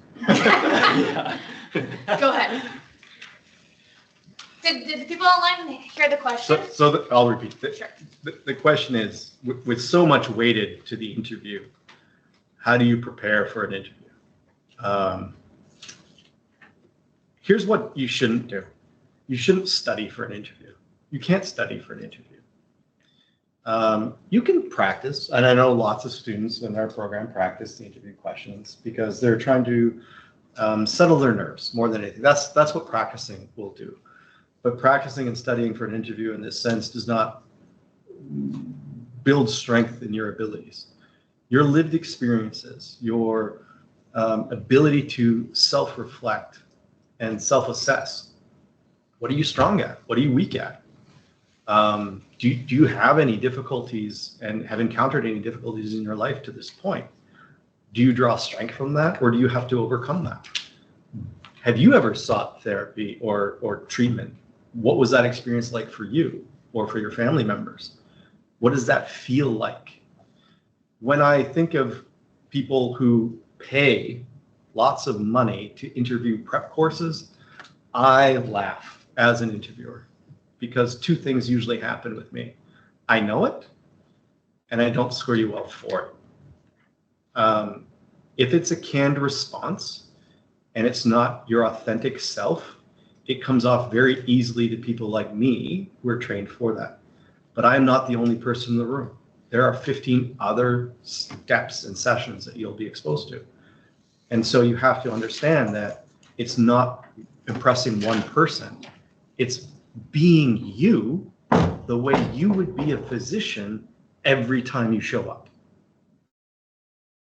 Go ahead. Did the people online hear the question? I'll repeat. Sure. The question is, with so much weighted to the interview, how do you prepare for an interview? Here's what you shouldn't do. You shouldn't study for an interview. You can't study for an interview. You can practice, and I know lots of students in our program practice the interview questions because they're trying to settle their nerves more than anything. That's what practicing will do. But practicing and studying for an interview in this sense does not build strength in your abilities. Your lived experiences, your ability to self-reflect and self-assess. What are you strong at? What are you weak at? Do you have any difficulties and have encountered any difficulties in your life to this point? Do you draw strength from that, or do you have to overcome that? Have you ever sought therapy or treatment? What was that experience like for you or for your family members? What does that feel like? When I think of people who pay lots of money to interview prep courses, I laugh as an interviewer because two things usually happen with me. I know it, and I don't score you well for it. If it's a canned response and it's not your authentic self, it comes off very easily to people like me who are trained for that. But I'm not the only person in the room. There are 15 other steps and sessions that you'll be exposed to. And so you have to understand that it's not impressing one person. It's being you the way you would be a physician every time you show up.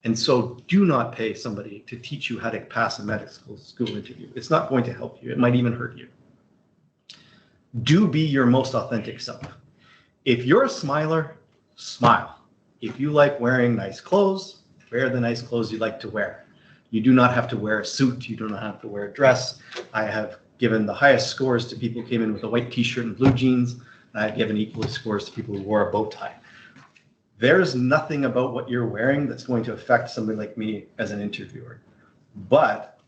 And so do not pay somebody to teach you how to pass a medical school interview. It's not going to help you. It might even hurt you. Do be your most authentic self. If you're a smiler, smile. If you like wearing nice clothes, wear the nice clothes you like to wear. You do not have to wear a suit. You do not have to wear a dress. I have given the highest scores to people who came in with a white t-shirt and blue jeans. And I've given equal scores to people who wore a bow tie. There's nothing about what you're wearing that's going to affect somebody like me as an interviewer. But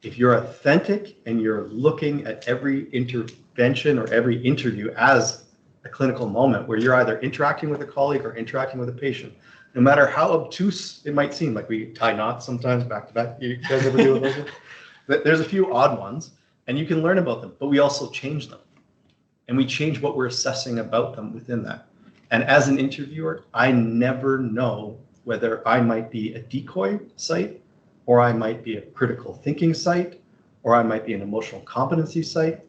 if you're authentic and you're looking at every intervention or every interview as a clinical moment where you're either interacting with a colleague or interacting with a patient, no matter how obtuse it might seem, like we tie knots sometimes back to back. You guys ever do those? There's a few odd ones, and you can learn about them, but we also change them. And we change what we're assessing about them within that. And as an interviewer, I never know whether I might be a decoy site, or I might be a critical thinking site, or I might be an emotional competency site.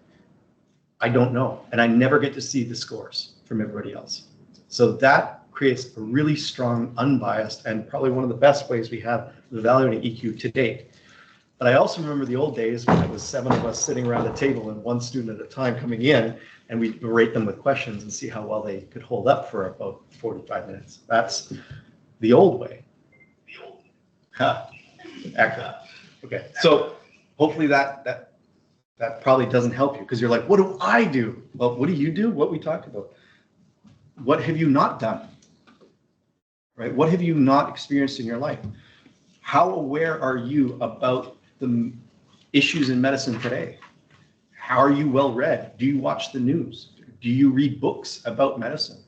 I don't know. And I never get to see the scores from everybody else. So that creates a really strong, unbiased, and probably one of the best ways we have of evaluating EQ to date. But I also remember the old days when it was 7 of us sitting around a table and one student at a time coming in, and we rate them with questions and see how well they could hold up for about 45 minutes. That's the old way. The old way. Huh. Excellent. Okay. So hopefully that probably doesn't help you, because you're like, what do I do? Well, what do you do? What we talked about. What have you not done? Right? What have you not experienced in your life? How aware are you about the issues in medicine today? How are you well read? Do you watch the news? Do you read books about medicine?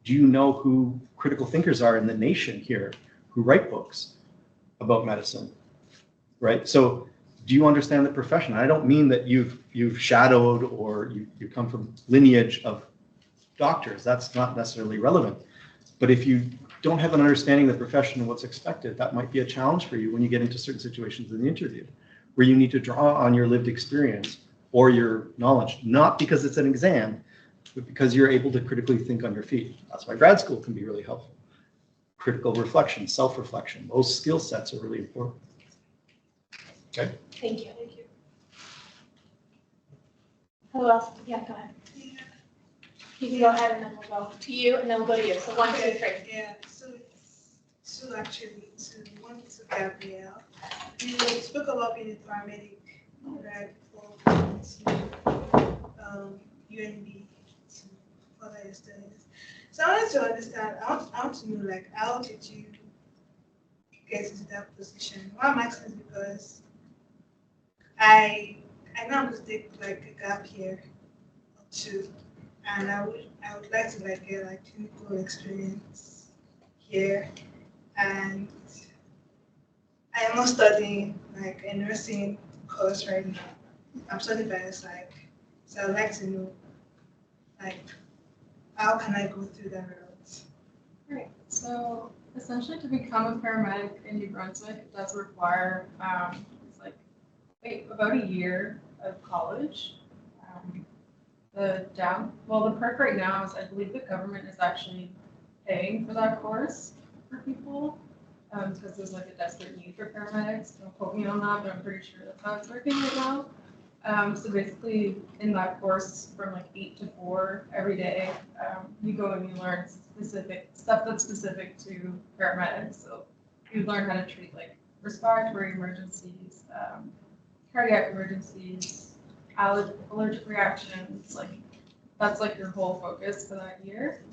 Do you know who critical thinkers are in the nation here who write books about medicine? Right? So do you understand the profession? I don't mean that you've shadowed or you come from lineage of doctors. That's not necessarily relevant. But if you don't have an understanding of the profession and what's expected, that might be a challenge for you when you get into certain situations in the interview, where you need to draw on your lived experience or your knowledge, not because it's an exam, but because you're able to critically think on your feet. That's why grad school can be really helpful. Critical reflection, self-reflection, those skill sets are really important. Okay. Thank you. Who else? Yeah, go ahead. You can go ahead and then we'll go to you and then we'll go to you. So 1, 2, 3. Yeah, so actually, to one to Gabrielle, you spoke about being a paramedic right before going to UNB to further your studies. So I wanted to understand, I want to know, like, how did you get into that position? Why I'm asking is because I know I'm going to take like a gap year or 2. And I would like to like get like clinical experience here, and I am not studying like a nursing course right now. I'm studying biopsych, so I'd like to know like how can I go through that route? Right. So essentially, to become a paramedic in New Brunswick, it does require it's like about a year of college. The perk right now is I believe the government is actually paying for that course for people because there's like a desperate need for paramedics. Don't quote me on that, but I'm pretty sure that's how it's working right now. So basically in that course from like 8 to 4 every day, you go and you learn specific stuff that's specific to paramedics. So you learn how to treat like respiratory emergencies, cardiac emergencies, allergic reactions, like that's like your whole focus for that year.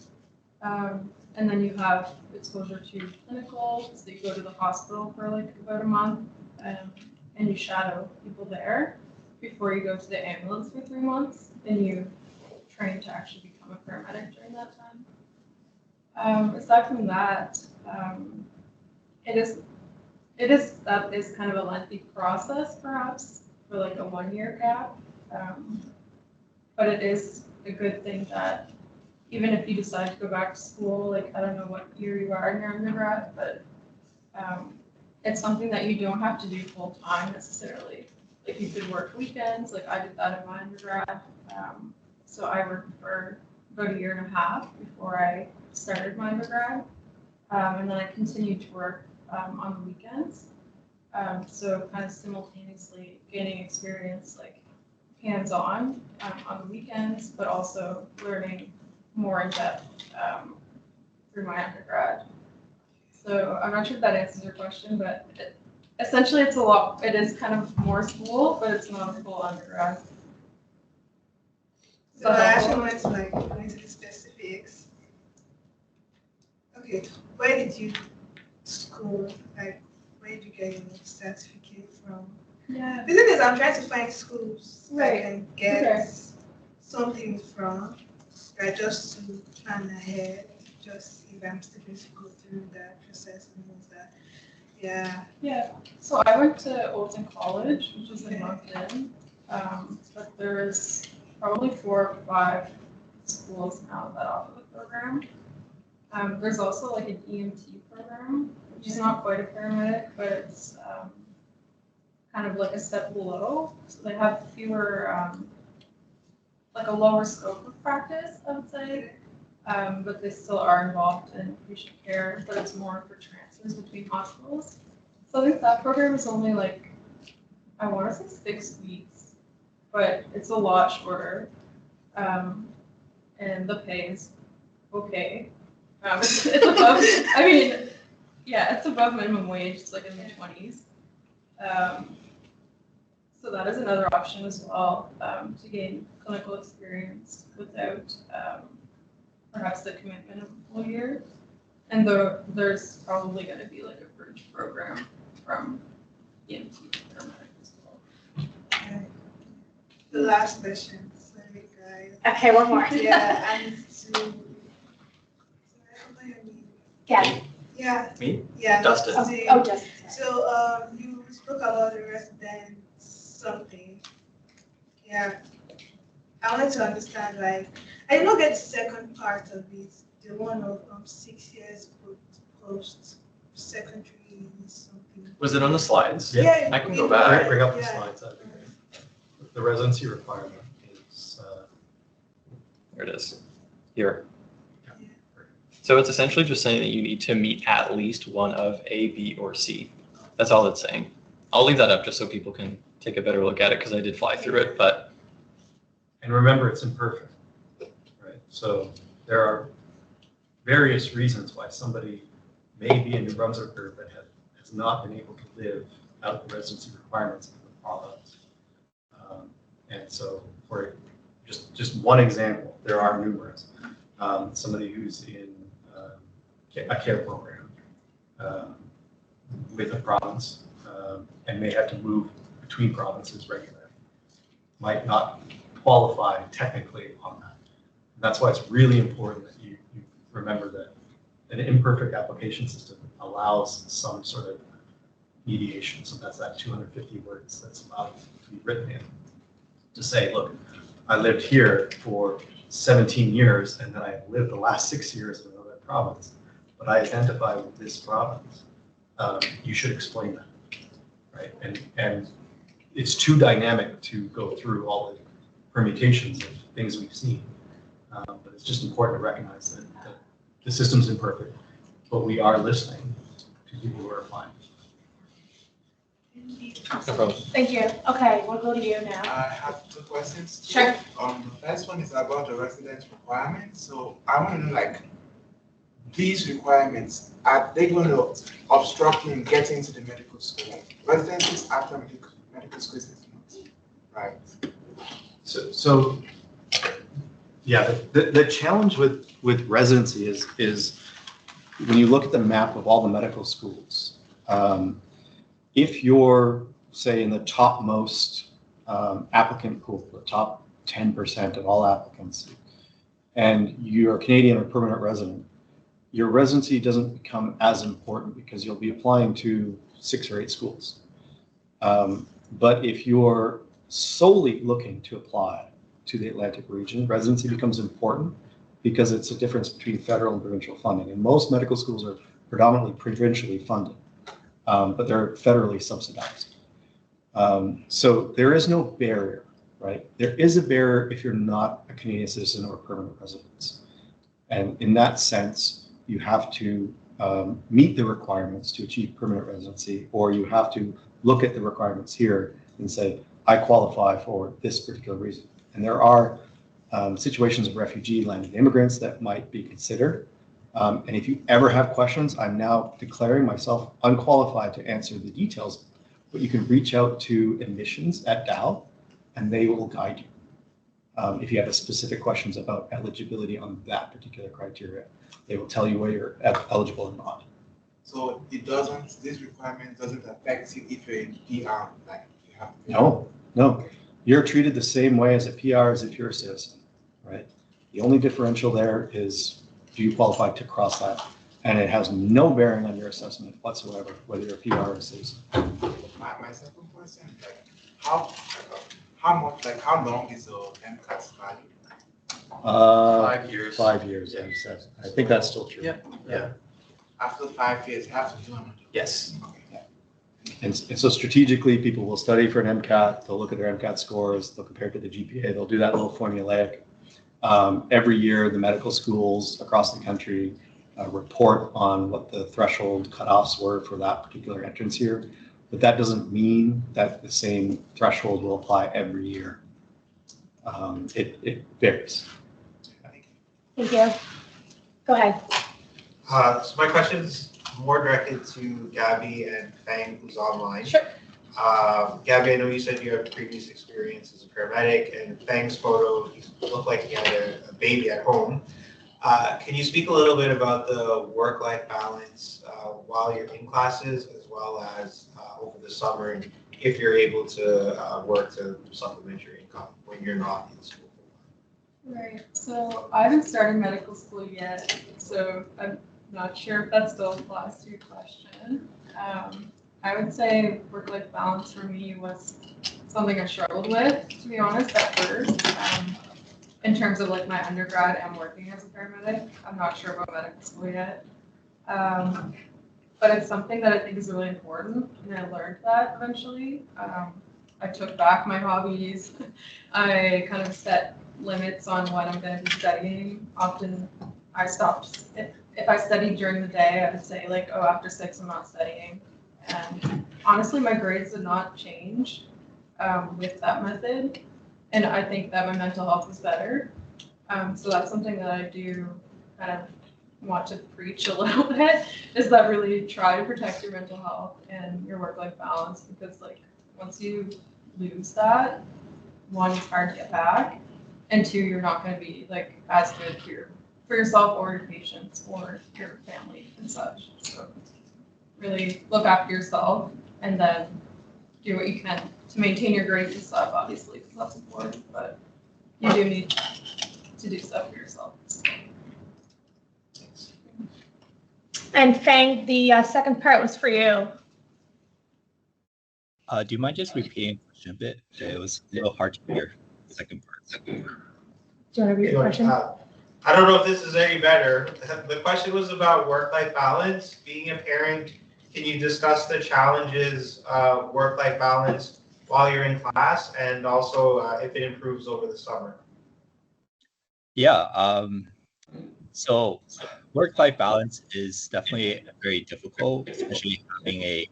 And then you have exposure to clinical, so you go to the hospital for like about a month and you shadow people there before you go to the ambulance for 3 months and you train to actually become a paramedic during that time. Aside from that, that is kind of a lengthy process perhaps for like a 1-year gap. But it is a good thing that even if you decide to go back to school, like I don't know what year you are in your undergrad, but it's something that you don't have to do full time necessarily. Like you could work weekends, like I did that in my undergrad. So I worked for about 1.5 years before I started my undergrad. And then I continued to work on the weekends. So kind of simultaneously gaining experience like hands-on on the weekends, but also learning more in depth through my undergrad. So I'm not sure if that answers your question, but essentially it's a lot. It is kind of more school, but it's not a full undergrad. So I actually wanted to like go into the specifics. Okay, where did you school? Like, where did you get your certificate from? Yeah. The thing is, I'm trying to find schools Right. I can get something from, like just to plan ahead, just if I'm still going to go through that process and all that. Yeah. Yeah. So I went to Olton College, which is in Moncton, but there's probably 4 or 5 schools now that offer the program. There's also like an EMT program, which is not quite a paramedic, but it's kind of like a step below. So they have fewer, like a lower scope of practice, I would say, but they still are involved in patient care, but it's more for transfers between hospitals. So I think that program is only like, I want to say 6 weeks, but it's a lot shorter, and the pay is okay. It's above, I mean, yeah, it's above minimum wage, it's like in the 20s. So that is another option as well, to gain clinical experience without perhaps the commitment of a full year. And there's probably going to be like a bridge program from EMT to paramedic as well. Okay. The last question, sorry guys. Okay, one more. Yeah, and to. Yeah. Yeah. Me? Yeah. Dustin. Oh, Justin. So you spoke about the resident something. Yeah. I wanted to understand, like, I did not get the second part of it, the one of 6 years post-secondary something. Was it on the slides? Yeah, I can go back. Bring up the Yeah. slides. That'd be great. The residency requirement is. There it is. Here. Yeah. So it's essentially just saying that you need to meet at least one of A, B, or C. That's all it's saying. I'll leave that up just so people can take a better look at it because I did fly through it, but. And remember, it's imperfect, right? So there are various reasons why somebody may be a New Brunswicker but has not been able to live out the residency requirements of the province. And so for just one example, there are numerous. Somebody who's in a care program with a province and may have to move between provinces regularly might not qualify technically on that. And that's why it's really important that you remember that an imperfect application system allows some sort of mediation. So that's that 250 words that's allowed to be written in to say, look, I lived here for 17 years and then I lived the last 6 years in another province, but I identify with this province. You should explain that, right? And it's too dynamic to go through all the permutations of things we've seen. But it's just important to recognize that the system's imperfect, but we are listening to people who are applying. No problem. Thank you. Okay, we'll go to you now. I have two questions. Sure. The first one is about the residence requirements. So I want to know, like, these requirements, are they going to obstruct you in getting to the medical school? Residencies after medical school is not, right? So yeah, the challenge with residency is when you look at the map of all the medical schools, if you're, say, in the topmost applicant pool, the top 10% of all applicants, and you're a Canadian or permanent resident, your residency doesn't become as important because you'll be applying to 6 or 8 schools. But if you're solely looking to apply to the Atlantic region, residency becomes important because it's a difference between federal and provincial funding. And most medical schools are predominantly provincially funded, but they're federally subsidized. So there is no barrier, right? There is a barrier if you're not a Canadian citizen or permanent resident. And in that sense, you have to meet the requirements to achieve permanent residency, or you have to look at the requirements here and say, I qualify for this particular reason. And there are situations of refugee landed immigrants that might be considered. And if you ever have questions, I'm now declaring myself unqualified to answer the details, but you can reach out to admissions at DAO and they will guide you. If you have specific questions about eligibility on that particular criteria, they will tell you whether you're eligible or not. So it doesn't, this requirement doesn't affect you if you're in PR, like you have to. No. You're treated the same way as a PR as if you're a citizen, right? The only differential there is, do you qualify to cross that? And it has no bearing on your assessment whatsoever, whether you're a PR or a citizen. My second question, like, how much, like, how long is the MCAS value? 5 years. 5 years, yeah. I think that's still true. Yeah. After 5 years, you have to do another. Yes. Okay. And so strategically, people will study for an MCAT, they'll look at their MCAT scores, they'll compare it to the GPA, they'll do that little formulaic. Every year, the medical schools across the country report on what the threshold cutoffs were for that particular entrance year. But that doesn't mean that the same threshold will apply every year. It varies. Thank you. Go ahead. So my question's more directed to Gabby and Feng, who's online. Sure. Gabby, I know you said you have previous experience as a paramedic, and Feng's photo, he looked like he had a baby at home. Can you speak a little bit about the work-life balance while you're in classes, as well as over the summer, and if you're able to work to supplement your income when you're not in school? Right. So I haven't started medical school yet, so I'm not sure if that still applies to your question. I would say work-life balance for me was something I struggled with, to be honest, at first. And terms of like my undergrad and working as a paramedic. I'm not sure about medical school yet. But it's something that I think is really important, and I learned that eventually. I took back my hobbies. I kind of set limits on what I'm going to be studying. Often I stopped, if I studied during the day, I would say like, oh, after 6, I'm not studying. And honestly, my grades did not change with that method. And I think that my mental health was better. So that's something that I do kind of want to preach a little bit, is that really try to protect your mental health and your work-life balance, because like once you lose that, 1, it's hard to get back, and 2, you're not going to be like as good for yourself or your patients or your family and such. So really look after yourself and then do what you can to maintain your grades and stuff, obviously, because that's important, but you do need to do stuff for yourself. And Feng, the second part was for you. Do you mind just repeating the question a bit? It was a little hard to hear the second part. Do you want to repeat the question? I don't know if this is any better. The question was about work-life balance. Being a parent, can you discuss the challenges of work-life balance while you're in class, and also if it improves over the summer? Yeah. So work-life balance is definitely very difficult, especially having a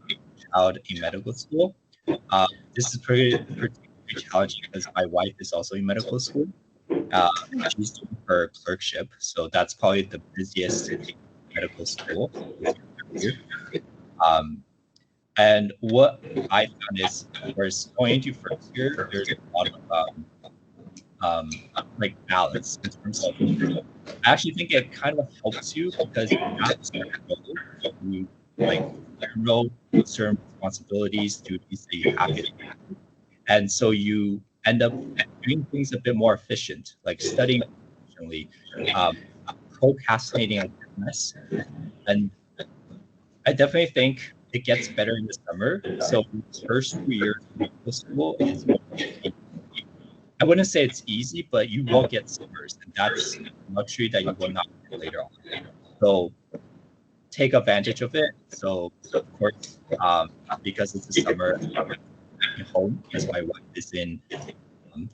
child in medical school. This is particularly challenging because my wife is also in medical school. She's doing her clerkship, so that's probably the busiest medical school. And what I found is, whereas going into first year, there's a lot of like balance in terms of. I actually think it kind of helps you because you have to like know certain responsibilities, duties that you have to do. And so you end up doing things a bit more efficient, like studying efficiently, procrastinating a mess. And I definitely think it gets better in the summer. So the first 2 years of medical school is, I wouldn't say it's easy, but you will get summers, and that's a luxury that you will not get later on. So take advantage of it. So of course, because it's the summer, I'm at home because my wife is in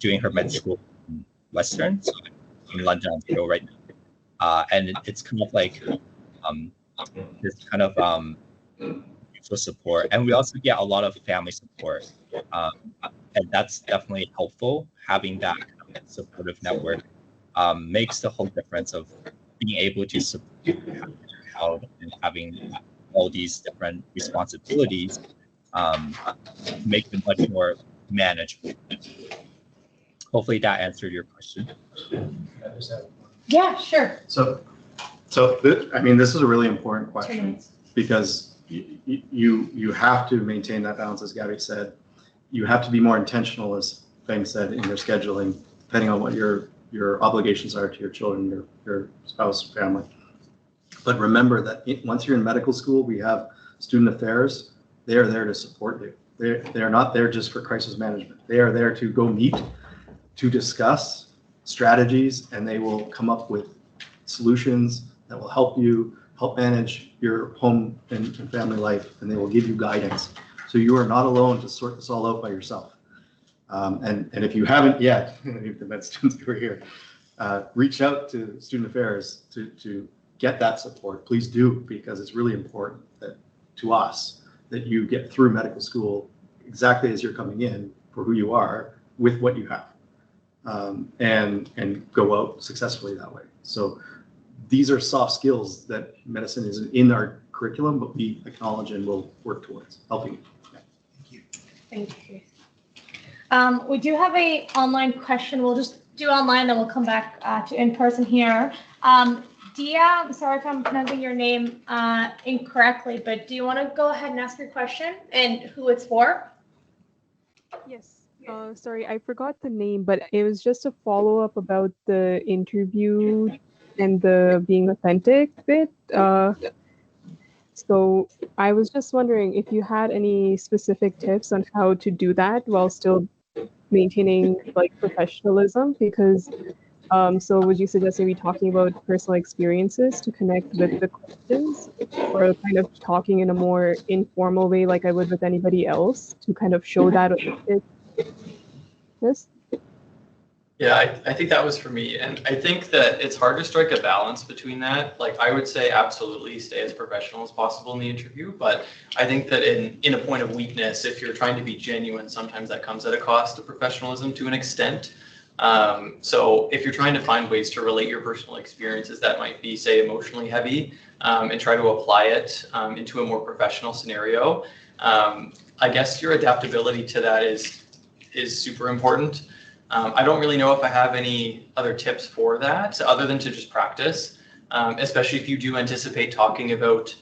doing her med school in Western, so I'm in London, Ontario right now. And it's kind of like this kind of mutual support, and we also get a lot of family support, and that's definitely helpful. Having that kind of supportive network makes the whole difference of being able to support your child and having all these different responsibilities make them much more manageable. Hopefully that answered your question. Yeah, sure. So I mean, this is a really important question because you have to maintain that balance, as Gabby said. You have to be more intentional, as Feng said, in your scheduling, depending on what your obligations are to your children, your spouse, family. But remember that once you're in medical school, we have student affairs. They are there to support you. They are not there just for crisis management. They are there to go meet, to discuss strategies, and they will come up with solutions that will help you help manage your home and family life, and they will give you guidance. So you are not alone to sort this all out by yourself. And if you haven't yet, the med students who are here, reach out to Student Affairs to get that support. Please do, because it's really important that to us that you get through medical school exactly as you're coming in for who you are with what you have, and go out successfully that way. So these are soft skills that medicine isn't in our curriculum, but we acknowledge and will work towards helping you. Thank you. We do have a online question. We'll just do online, then we'll come back to in-person here. Dia, I'm sorry if I'm pronouncing your name incorrectly, but do you want to go ahead and ask your question and who it's for? Yes. Sorry, I forgot the name, but it was just a follow-up about the interview and the being authentic bit. So I was just wondering if you had any specific tips on how to do that while still maintaining like professionalism, because So would you suggest maybe talking about personal experiences to connect with the questions, or kind of talking in a more informal way like I would with anybody else to kind of show that this? Yeah, I think that was for me. And I think that it's hard to strike a balance between that. Like, I would say absolutely stay as professional as possible in the interview. But I think that in a point of weakness, if you're trying to be genuine, sometimes that comes at a cost of professionalism to an extent. So if you're trying to find ways to relate your personal experiences that might be, say, emotionally heavy, and try to apply it into a more professional scenario, I guess your adaptability to that is super important. I don't really know if I have any other tips for that other than to just practice, especially if you do anticipate talking about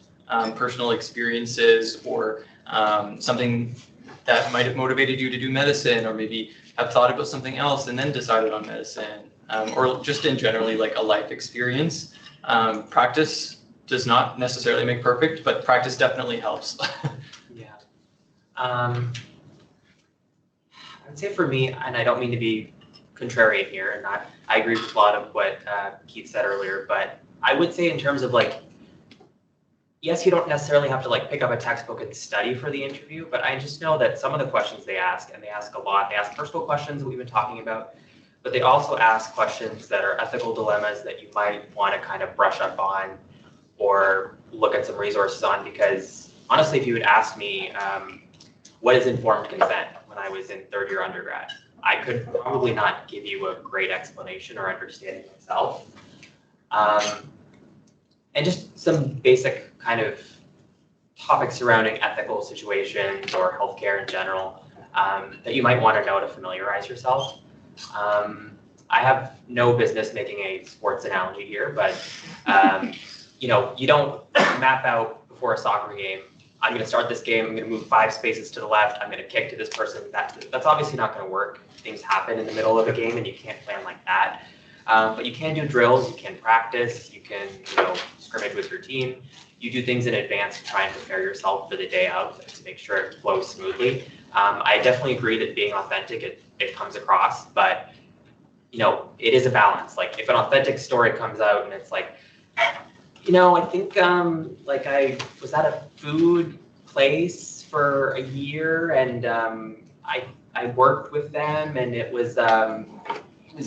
personal experiences or something that might have motivated you to do medicine, or maybe have thought about something else and then decided on medicine, or just in generally like a life experience. Practice does not necessarily make perfect, but practice definitely helps. Yeah. I would say for me, and I don't mean to be contrarian here, and I agree with a lot of what Keith said earlier, but I would say in terms of like, yes, you don't necessarily have to like pick up a textbook and study for the interview, but I just know that some of the questions they ask, and they ask a lot, they ask personal questions that we've been talking about, but they also ask questions that are ethical dilemmas that you might want to kind of brush up on or look at some resources on, because honestly, if you would ask me, what is informed consent when I was in third year undergrad, I could probably not give you a great explanation or understanding myself. And just some basic kind of topics surrounding ethical situations or healthcare in general that you might want to know to familiarize yourself. I have no business making a sports analogy here, but you know, you don't map out before a soccer game, I'm going to start this game, I'm going to move 5 spaces to the left, I'm going to kick to this person. That's obviously not going to work. Things happen in the middle of a game and you can't plan like that. But you can do drills, you can practice, you can, you know, scrimmage with your team. You do things in advance to try and prepare yourself for the day of to make sure it flows smoothly. I definitely agree that being authentic, it comes across, but you know, it is a balance. Like if an authentic story comes out and it's like, you know, I think like I was at a food place for a year and I worked with them and it was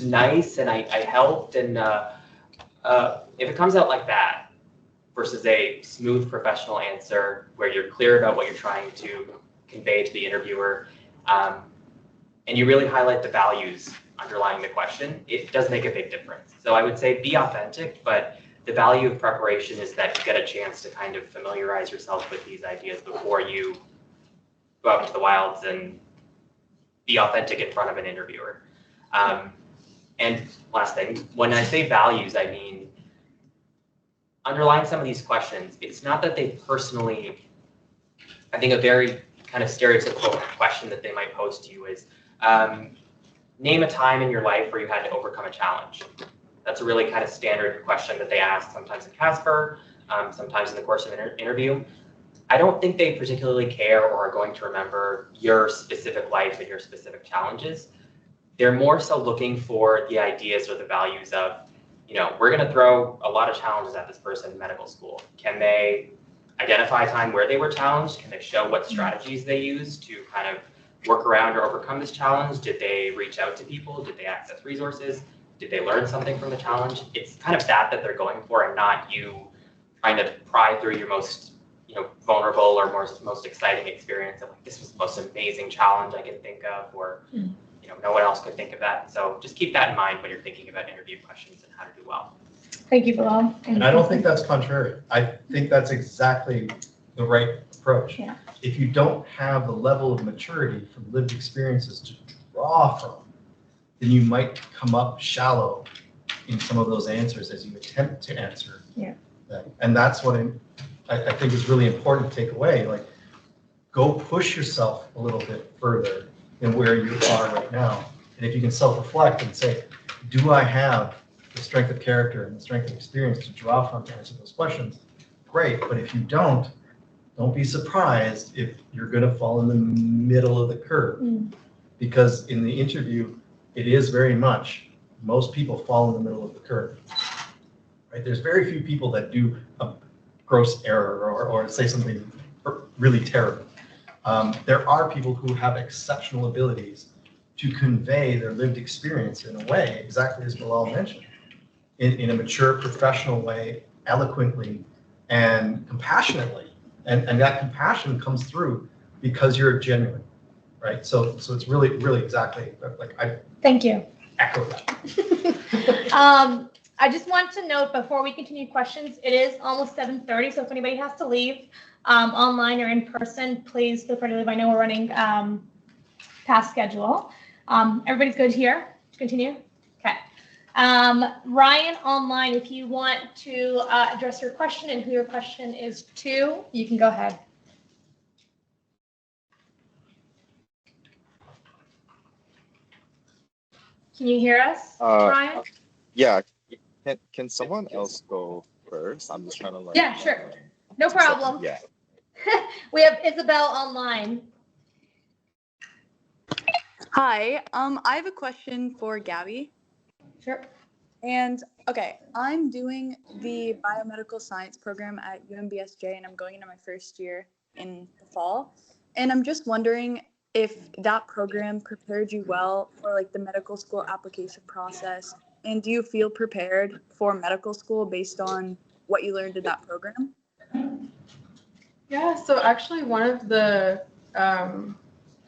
nice and I helped, and if it comes out like that versus a smooth professional answer where you're clear about what you're trying to convey to the interviewer, and you really highlight the values underlying the question, it does make a big difference. So I would say be authentic, but the value of preparation is that you get a chance to kind of familiarize yourself with these ideas before you go out into the wilds and be authentic in front of an interviewer. And last thing, when I say values, I mean, underlying some of these questions, it's not that they personally, I think a very kind of stereotypical question that they might pose to you is, name a time in your life where you had to overcome a challenge. That's a really kind of standard question that they ask sometimes in Casper, sometimes in the course of an interview. I don't think they particularly care or are going to remember your specific life and your specific challenges. They're more so looking for the ideas or the values of, you know, we're going to throw a lot of challenges at this person in medical school. Can they identify a time where they were challenged? Can they show what strategies they used to kind of work around or overcome this challenge? Did they reach out to people? Did they access resources? Did they learn something from the challenge? It's kind of that they're going for, and not you trying to pry through your most, you know, vulnerable or most exciting experience of like, this was the most amazing challenge I can think of, or you know, no one else could think of that. So just keep that in mind when you're thinking about interview questions and how to do well. Thank you, Bilal. And I don't think that's contrary. I think that's exactly the right approach. Yeah. If you don't have the level of maturity from lived experiences to draw from, then you might come up shallow in some of those answers as you attempt to answer them. And that's what I think is really important to take away. Like, go push yourself a little bit further than where you are right now. And if you can self-reflect and say, do I have the strength of character and the strength of experience to draw from to answer those questions? Great. But if you don't be surprised if you're going to fall in the middle of the curve. Because in the interview, it is very much most people fall in the middle of the curve. Right? There's very few people that do a gross error or say something really terrible. There are people who have exceptional abilities to convey their lived experience in a way, exactly as Bilal mentioned, in a mature, professional way, eloquently and compassionately. And that compassion comes through because you're genuine, right? So it's really exactly like I Thank you. echo that. I just want to note before we continue questions, it is almost 7:30, so if anybody has to leave online or in person, please feel free to leave. I know we're running past schedule. Everybody's good here to continue? Okay. Ryan online, if you want to address your question and who your question is to, you can go ahead. Can you hear us, Ryan? Yeah. Can someone else go first? I'm just trying to like. Yeah, sure. No problem. Yeah. We have Isabel online. Hi, I have a question for Gabby. Sure. And okay, I'm doing the biomedical science program at UMBSJ, and I'm going into my first year in the fall. And I'm just wondering if that program prepared you well for like the medical school application process, and do you feel prepared for medical school based on what you learned in that program? Yeah, so actually one of the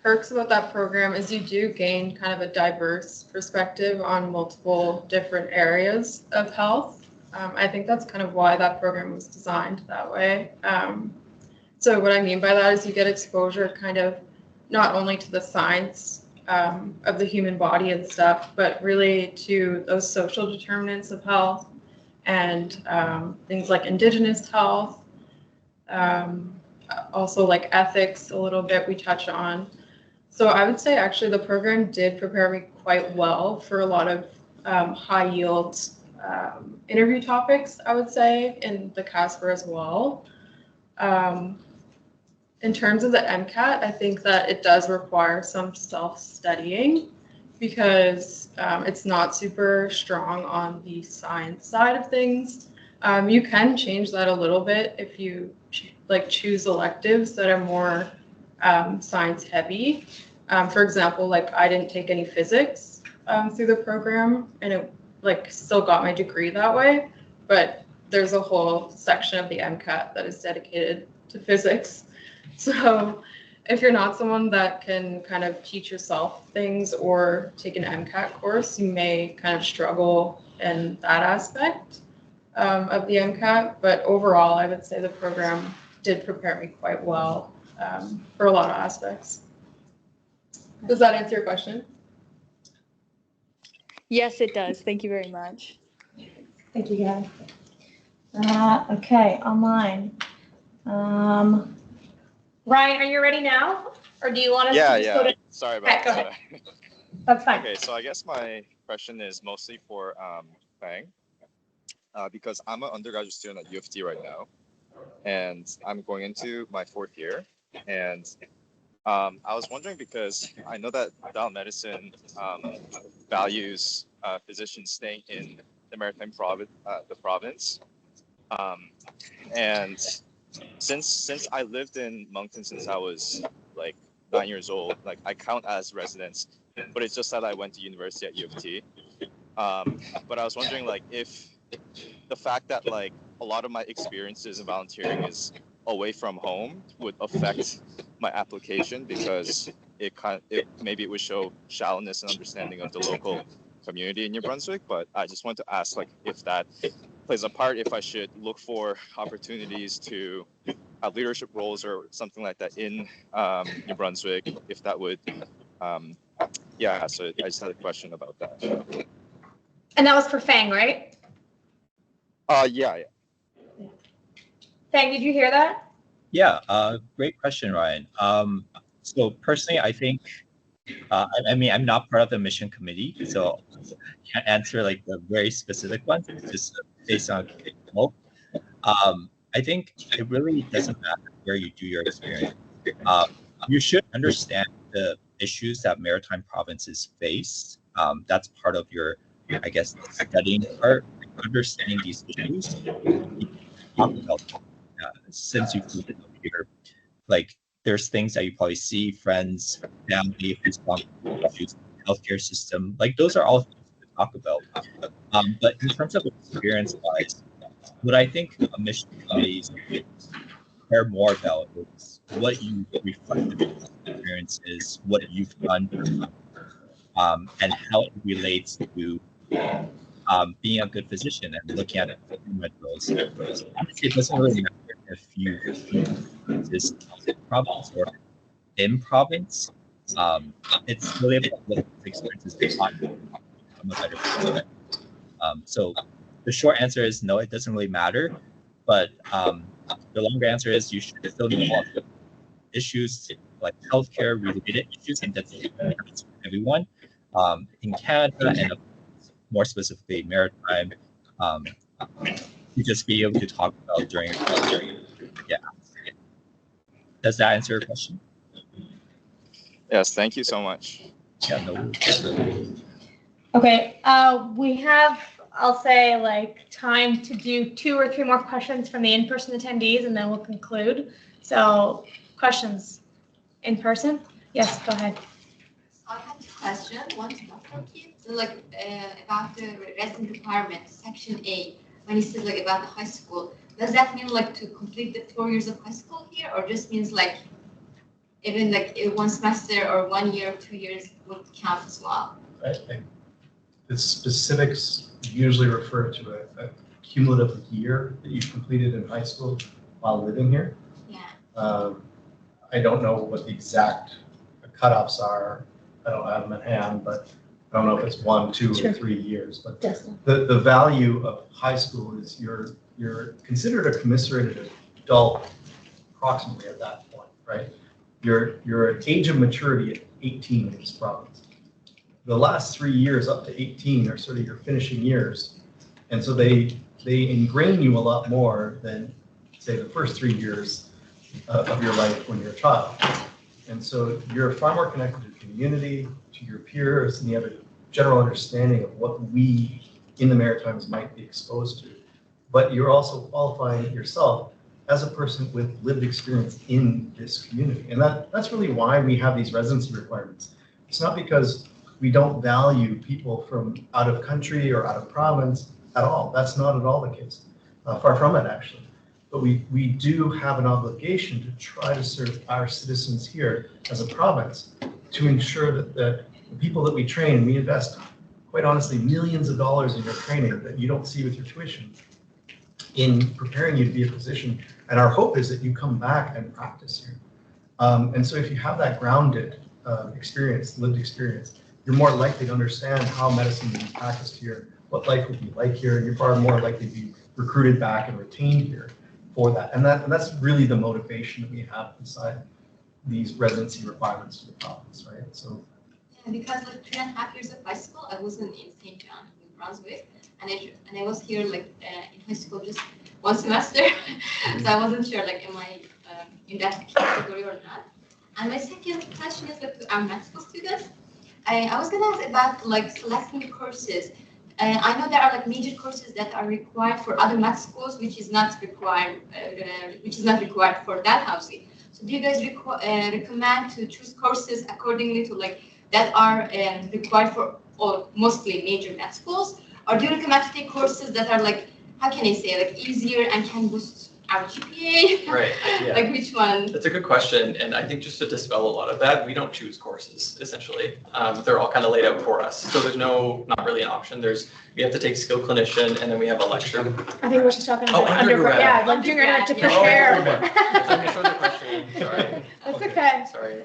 perks about that program is you do gain kind of a diverse perspective on multiple different areas of health. I think that's kind of why that program was designed that way. So what I mean by that is you get exposure kind of not only to the science of the human body and stuff, but really to those social determinants of health and things like indigenous health, also like ethics a little bit we touch on. So I would say actually the program did prepare me quite well for a lot of high yield interview topics, I would say, in the CASPER as well. In terms of the MCAT, I think that it does require some self-studying because it's not super strong on the science side of things. You can change that a little bit if you choose electives that are more science heavy. For example, like I didn't take any physics through the program, and it still got my degree that way. But there's a whole section of the MCAT that is dedicated to physics. So if you're not someone that can kind of teach yourself things or take an MCAT course, you may kind of struggle in that aspect of the MCAT. But overall, I would say the program did prepare me quite well for a lot of aspects. Does that answer your question? Yes, it does. Thank you very much. Thank you, Gabby. Okay, online. Ryan, are you ready now? Or do you want us to just go to... Sorry about go that. ahead. That's fine. Okay, so I guess my question is mostly for Feng, because I'm an undergraduate student at U of T right now, and I'm going into my 4th year. And I was wondering because I know that Dalhousie Medicine values physicians staying in the maritime province, and since I lived in Moncton since I was like 9 years old, like I count as residents, but it's just that I went to university at U of T. But I was wondering like if the fact that like a lot of my experiences in volunteering is away from home would affect my application because maybe it would show shallowness and understanding of the local community in New Brunswick. But I just want to ask like if that plays a part, if I should look for opportunities to have leadership roles or something like that in New Brunswick, if that would, yeah, so I just had a question about that. And that was for Feng, right? Yeah. Feng, did you hear that? Yeah, great question, Ryan. So personally, I think, I mean, I'm not part of the mission committee, so I can't answer like the very specific ones, just based on hope. I think it really doesn't matter where you do your experience. You should understand the issues that maritime provinces face. That's part of your I guess, the studying part, understanding these issues. Talk about since you've moved over here, like there's things that you probably see, friends, family, issues, healthcare system, like those are all things to talk about. But in terms of experience wise, what I think mission committees care more about is what you reflect on experiences, what you've done, and how it relates to being a good physician and looking at improvement goals. Honestly, it doesn't really matter if you this province or in province. It's really about what experiences they want to become a better physician. So the short answer is no, it doesn't really matter. But the longer answer is you should still know all the issues like healthcare related issues, and that's for everyone in Canada and more specifically maritime. You just be able to talk about during yeah. Does that answer your question? Yes, thank you so much. Yeah, no. Okay, we have, I'll say, like time to do 2 or 3 more questions from the in-person attendees, and then we'll conclude. So, questions in person? Yes, go ahead. I have 2 questions. One to Dr. Keith, like about the resident requirements, Section A. When you said like about the high school, does that mean like to complete the 4 years of high school here, or just means like even like 1 semester or 1 year or 2 years would count as well? The specifics usually refer to a cumulative year that you've completed in high school while living here. Yeah. I don't know what the exact cutoffs are. I don't have them at hand, but I don't know if it's 1, 2, or 3 years. But the value of high school is you're considered a commiserated adult approximately at that point, right? Your age of maturity at 18 in this province. The last 3 years up to 18 are sort of your finishing years. And so they ingrain you a lot more than, say, the first 3 years of your life when you're a child. And so you're far more connected to the community, to your peers, and you have a general understanding of what we in the Maritimes might be exposed to. But you're also qualifying yourself as a person with lived experience in this community. And that's really why we have these residency requirements. It's not because we don't value people from out of country or out of province at all. That's not at all the case. Far from it, actually. But we do have an obligation to try to serve our citizens here as a province to ensure that the people that we train, we invest, quite honestly, millions of dollars in your training that you don't see with your tuition in preparing you to be a physician. And our hope is that you come back and practice here. And so if you have that grounded experience, lived experience, you're more likely to understand how medicine is practiced here, what life would be like here, and you're far more likely to be recruited back and retained here for that. And that's really the motivation that we have inside these residency requirements for the province, right? So yeah, because like 3.5 years of high school, I wasn't in St. John, New Brunswick, and I was here like in high school just 1 semester, so I wasn't sure like am I in that category or not. And my second question is like to our medical students. I was gonna ask about like selecting the courses. I know there are like major courses that are required for other med schools, which is not required for Dalhousie. So do you guys recommend to choose courses accordingly to like that are required for all mostly major med schools, or do you recommend to take courses that are like, how can I say, like easier and can boost our GPA? Right. Yeah. Like which one? That's a good question, and I think just to dispel a lot of that, we don't choose courses essentially. They're all kind of laid out for us, so there's not really an option. We have to take skill clinician, and then we have a lecture. I think we're just talking about undergrad. Yeah, undergrad to prepare. Sorry. That's okay. Sorry.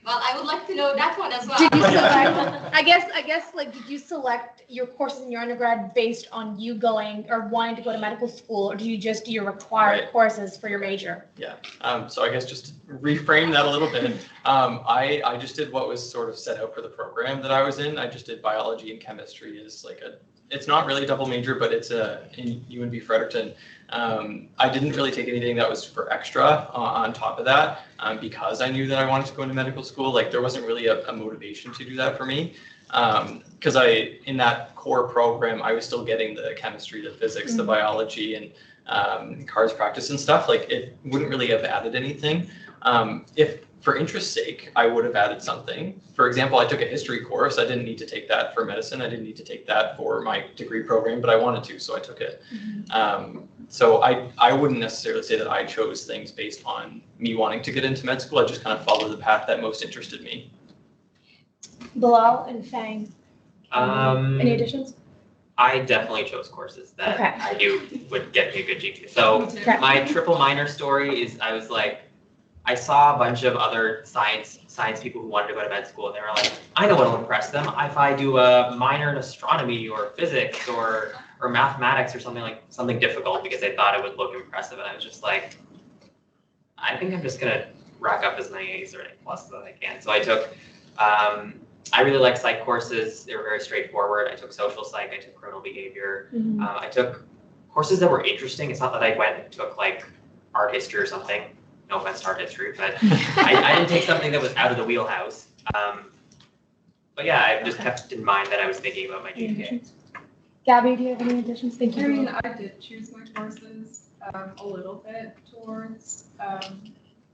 Well, I would like to know that one as well. Did you select? I guess like did you select your courses in your undergrad based on you going or wanting to go to medical school, or do you just do your required courses for your major? Yeah. So I guess just to reframe that a little bit. I just did what was sort of set out for the program that I was in. I just did biology and chemistry as like it's not really a double major, but it's in UNB Fredericton. I didn't really take anything that was for extra on top of that because I knew that I wanted to go into medical school. Like there wasn't really a motivation to do that for me. Because in that core program, I was still getting the chemistry, the physics, the biology, and cars practice and stuff. Like it wouldn't really have added anything. If for interest's sake, I would have added something. For example, I took a history course. I didn't need to take that for medicine. I didn't need to take that for my degree program, but I wanted to, so I took it. So I wouldn't necessarily say that I chose things based on me wanting to get into med school. I just kind of followed the path that most interested me. Bilal and Feng. Any additions? I definitely chose courses that Okay. I knew would get me a good GPA. So Okay. my triple minor story is I was like, I saw a bunch of other science people who wanted to go to med school, and they were like, I know what'll impress them. If I do a minor in astronomy or physics or mathematics or something difficult, because they thought it would look impressive. And I was just like, I think I'm just gonna rack up as many A's or A pluses as I can. So I took, I really like psych courses. They were very straightforward. I took social psych, I took criminal behavior. I took courses that were interesting. It's not that I went and took like art history or something. No offense to art history, but I didn't take something that was out of the wheelhouse. But yeah, I just kept in mind that I was thinking about my GPA. Gabby, do you have any additions? Thank you. I mean, I did choose my courses a little bit towards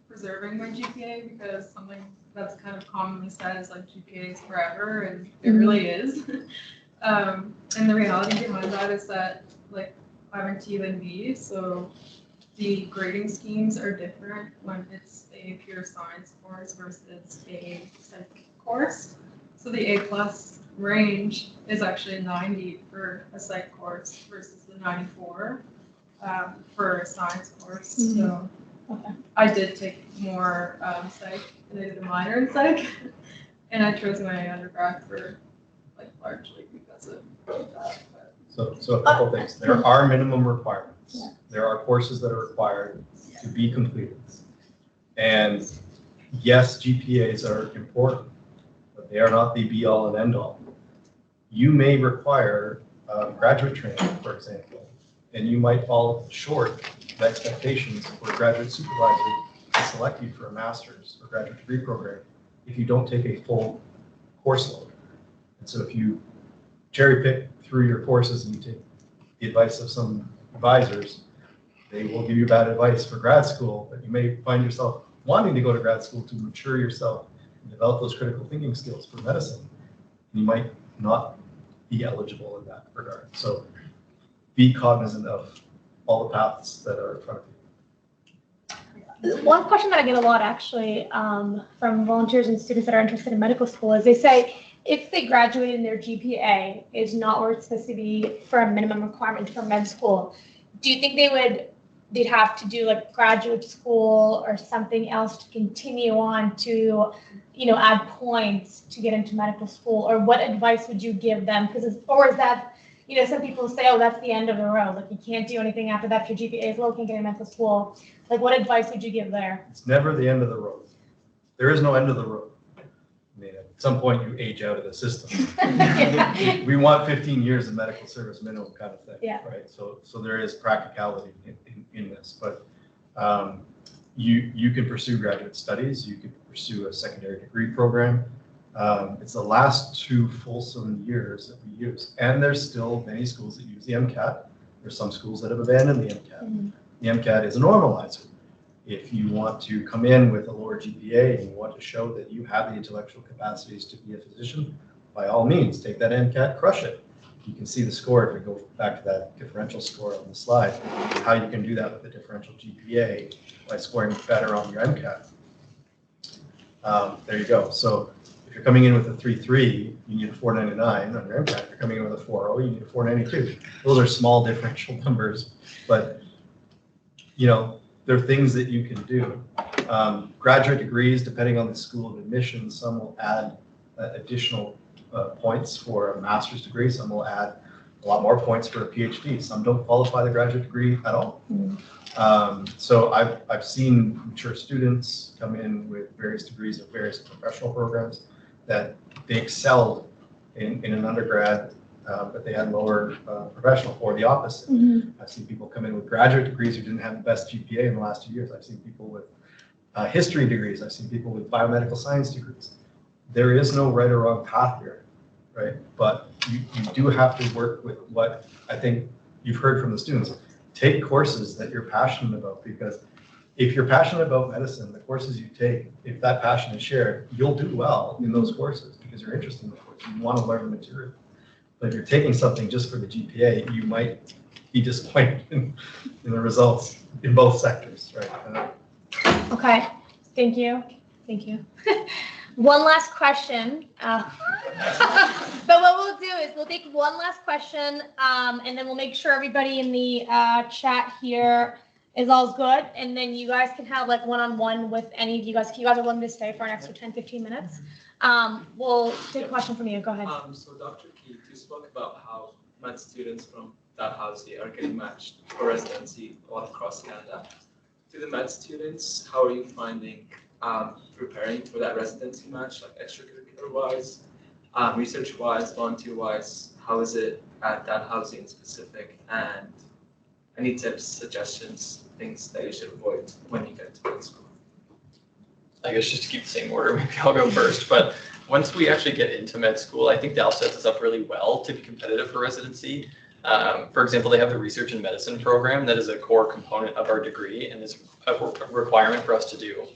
preserving my GPA, because something that's kind of commonly said is like GPA is forever, and it really is. And the reality behind that is that like I'm a T and B, so the grading schemes are different when it's a pure science course versus a psych course. So the A plus range is actually 90 for a psych course versus the 94 for a science course. So I did take more psych, and I did a minor in psych, and I chose my undergrad for like largely because of that. So a couple things. There are minimum requirements. There are courses that are required to be completed. And yes, GPAs are important, but they are not the be all and end all. You may require graduate training, for example, and you might fall short of expectations for a graduate supervisor to select you for a master's or graduate degree program if you don't take a full course load. And so if you cherry pick through your courses and you take the advice of some advisors, they will give you bad advice for grad school, but you may find yourself wanting to go to grad school to mature yourself and develop those critical thinking skills for medicine. You might not be eligible in that regard. So be cognizant of all the paths that are in front of you. One question that I get a lot actually from volunteers and students that are interested in medical school is they say if they graduate and their GPA is not where it's supposed to be for a minimum requirement for med school, do you think they'd have to do like graduate school or something else to continue on to, add points to get into medical school? Or what advice would you give them? Or is that, some people say, oh, that's the end of the road. Like you can't do anything after that. Your GPA is low, can't get into medical school. Like what advice would you give there? It's never the end of the road. There is no end of the road. I mean, at some point you age out of the system. We want 15 years of medical service minimum kind of thing, right? So there is practicality in this, but you can pursue graduate studies, you can pursue a secondary degree program. It's the last 2 fulsome years that we use, and there's still many schools that use the MCAT. There's some schools that have abandoned the MCAT. The MCAT is a normalizer. If you want to come in with a lower GPA and you want to show that you have the intellectual capacities to be a physician, by all means, take that MCAT, crush it. You can see the score if we go back to that differential score on the slide, how you can do that with a differential GPA by scoring better on your MCAT. There you go. So if you're coming in with a 3.3, you need a 4.99 on your MCAT. If you're coming in with a 4.0, you need a 4.92. Those are small differential numbers, but there are things that you can do. Graduate degrees, depending on the school of admission, some will add additional points for a master's degree. Some will add a lot more points for a PhD. Some don't qualify the graduate degree at all. So I've seen mature students come in with various degrees of various professional programs that they excelled in an undergrad, but they had lower professional, or the opposite. I've seen people come in with graduate degrees who didn't have the best GPA in the last 2 years. I've seen people with history degrees. I've seen people with biomedical science degrees. There is no right or wrong path here, right? But you do have to work with what I think you've heard from the students. Take courses that you're passionate about, because if you're passionate about medicine, the courses you take, if that passion is shared, you'll do well in those courses because you're interested in the course. You want to learn the material. But if you're taking something just for the GPA, you might be disappointed in the results in both sectors, right? Okay, thank you. Thank you. One last question. But what we'll do is we'll take one last question, and then we'll make sure everybody in the chat here is all good. And then you guys can have like one-on-one with any of you guys. If you guys are willing to stay for an extra 10, 15 minutes. We'll take a question from you. Go ahead. So Dr. Keith, you spoke about how med students from Dalhousie are getting matched for residency all across Canada. To the med students, how are you finding preparing for that residency match, like extracurricular-wise, research-wise, volunteer-wise? How is it at Dalhousie in specific? And any tips, suggestions, things that you should avoid when you get to med school? I guess just to keep the same order, maybe I'll go first. But once we actually get into med school, I think Dal sets us up really well to be competitive for residency. For example, they have the research and medicine program that is a core component of our degree and is a requirement for us to do.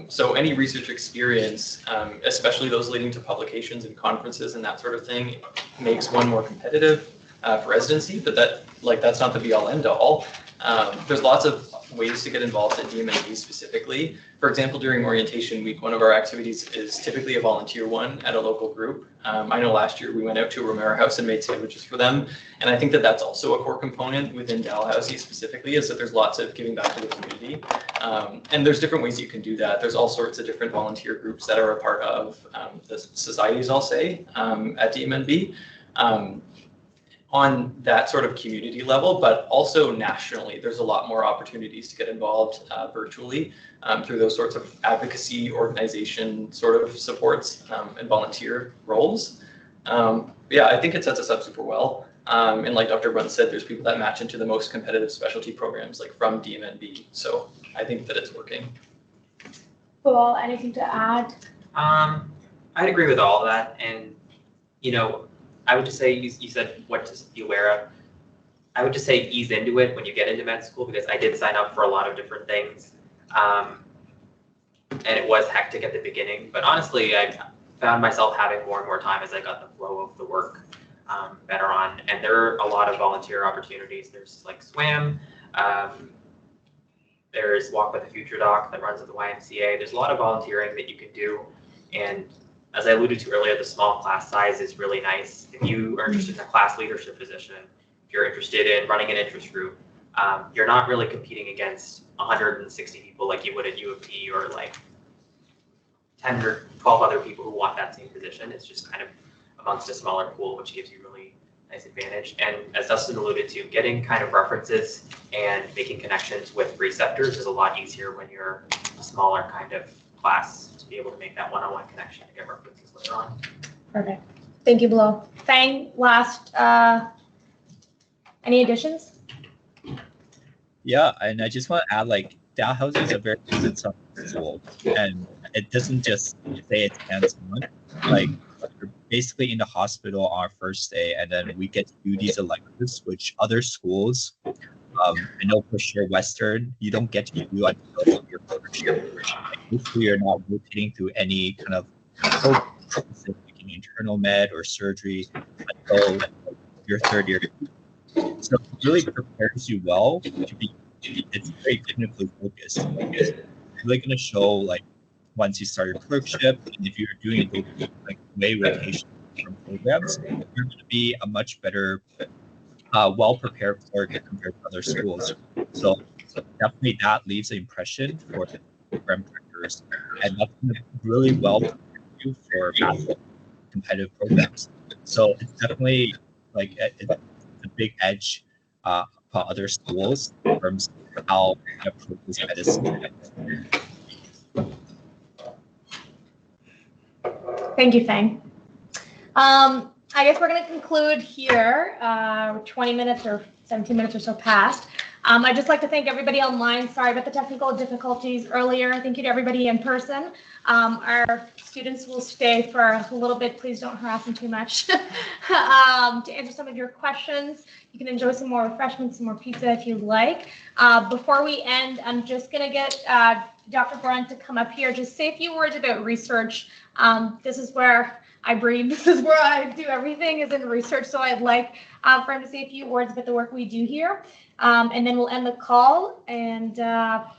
So any research experience, especially those leading to publications and conferences and that sort of thing, makes one more competitive for residency, but that's not the be all end all. There's lots of ways to get involved at DMND specifically. For example, during orientation week, one of our activities is typically a volunteer one at a local group. I know last year we went out to a Romero house and made sandwiches for them. And I think that that's also a core component within Dalhousie specifically, is that there's lots of giving back to the community. And there's different ways you can do that. There's all sorts of different volunteer groups that are a part of the societies, I'll say, at DMNB. On that sort of community level, but also nationally, there's a lot more opportunities to get involved virtually through those sorts of advocacy organization sort of supports and volunteer roles. Yeah, I think it sets us up super well. And like Dr. Brunt said, there's people that match into the most competitive specialty programs like from DMNB. So I think that it's working. Bilal, anything to add? I'd agree with all of that. And, you know, I would just say, you said what to be aware of. I would just say ease into it when you get into med school, because I did sign up for a lot of different things. And it was hectic at the beginning, but honestly, I found myself having more and more time as I got the flow of the work better on. And there are a lot of volunteer opportunities. There's like SWAM, there's Walk with the Future Doc that runs at the YMCA. There's a lot of volunteering that you can do. And as I alluded to earlier, the small class size is really nice. If you are interested in a class leadership position, if you're interested in running an interest group, you're not really competing against 160 people like you would at U of T, or like 10 or 12 other people who want that same position. It's just kind of amongst a smaller pool, which gives you really nice advantage. And as Dustin alluded to, getting kind of references and making connections with preceptors is a lot easier when you're a smaller kind of class, to be able to make that one-on-one connection to get references later on. Perfect. Thank you, Bilal. Feng, last, any additions? Yeah, and I just want to add, like, Dalhousie is a very good school, and it doesn't just say it's hands-on. Like, we're basically in the hospital on our first day, and then we get to do these electives, which other schools, I know for sure Western, you don't get to do until your first year. Hopefully you're not rotating through any kind of specific internal med or surgery until your third year. So it really prepares you well to be, it's very clinically focused. It's really going to show, like, once you start your clerkship, and if you're doing a like way rotation from programs, you're going to be a much better, well-prepared clerk compared to other schools. So definitely that leaves an impression for the program directors, and that's going to really well prepare you for competitive programs. So it's definitely like it's a big edge for other schools in terms of how they approach this medicine. Thank you, Feng. I guess we're going to conclude here. 20 minutes or 17 minutes or so past. I'd just like to thank everybody online. Sorry about the technical difficulties earlier. Thank you to everybody in person. Our students will stay for a little bit. Please don't harass them too much. To answer some of your questions, you can enjoy some more refreshments, some more pizza if you'd like. Before we end, I'm just going to get Dr. Brunt to come up here, just say a few words about research. This is where I breathe. This is where I do everything is in research. So I'd like for him to say a few words about the work we do here. And then we'll end the call. And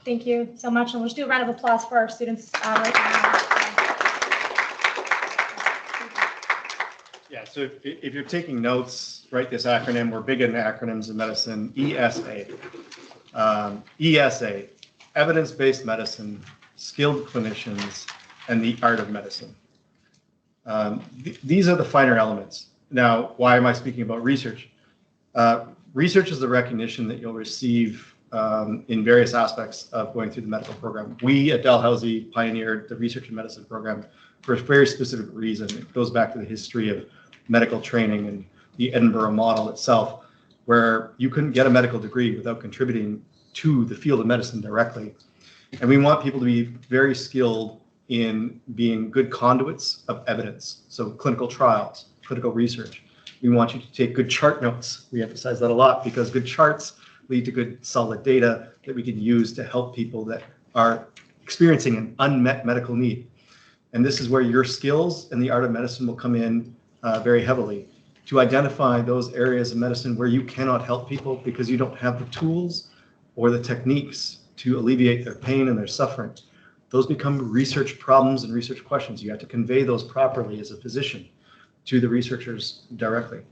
thank you so much. And we'll just do a round of applause for our students right now. Yeah, so if you're taking notes, write this acronym. We're big in acronyms in medicine. ESA. ESA, evidence-based medicine, skilled clinicians, and the art of medicine. These are the finer elements. Now, why am I speaking about research? Research is the recognition that you'll receive in various aspects of going through the medical program. We at Dalhousie pioneered the research and medicine program for a very specific reason. It goes back to the history of medical training and the Edinburgh model itself, where you couldn't get a medical degree without contributing to the field of medicine directly. And we want people to be very skilled in being good conduits of evidence. So clinical trials, clinical research. We want you to take good chart notes. We emphasize that a lot because good charts lead to good solid data that we can use to help people that are experiencing an unmet medical need. And this is where your skills and the art of medicine will come in very heavily to identify those areas of medicine where you cannot help people because you don't have the tools or the techniques to alleviate their pain and their suffering. Those become research problems and research questions. You have to convey those properly as a physician to the researchers directly.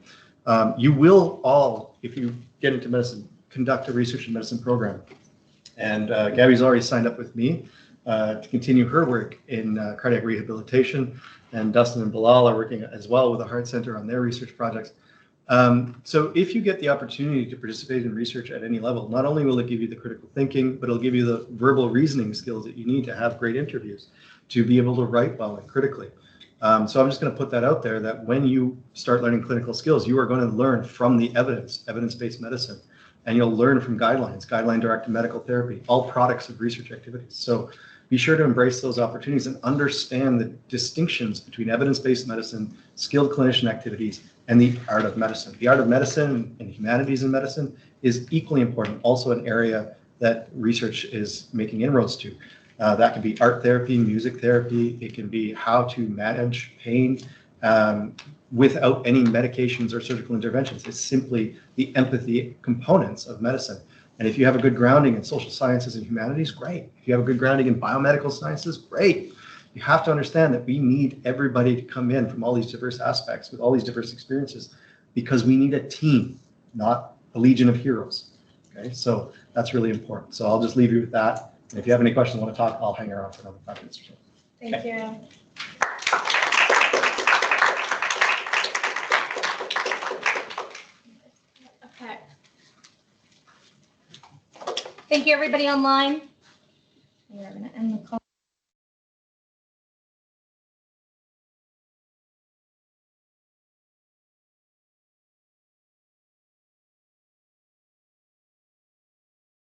You will all, if you get into medicine, conduct a research and medicine program. And Gabby's already signed up with me to continue her work in cardiac rehabilitation. And Dustin and Bilal are working as well with the Heart Center on their research projects. So if you get the opportunity to participate in research at any level, not only will it give you the critical thinking, but it'll give you the verbal reasoning skills that you need to have great interviews, to be able to write well and critically. So I'm just going to put that out there that when you start learning clinical skills, you are going to learn from the evidence, evidence-based medicine, and you'll learn from guidelines, guideline-directed medical therapy, all products of research activities. So be sure to embrace those opportunities and understand the distinctions between evidence-based medicine, skilled clinician activities, and the art of medicine. The art of medicine and humanities in medicine is equally important, also an area that research is making inroads to. That can be art therapy, music therapy. It can be how to manage pain without any medications or surgical interventions. It's simply the empathy components of medicine. And if you have a good grounding in social sciences and humanities, great. If you have a good grounding in biomedical sciences, great. You have to understand that we need everybody to come in from all these diverse aspects with all these diverse experiences because we need a team, not a legion of heroes. Okay, so that's really important. So I'll just leave you with that. And if you have any questions, want to talk, I'll hang around for another 5 minutes or so. Thank you. Okay. Thank you, everybody online. We're going to end the call.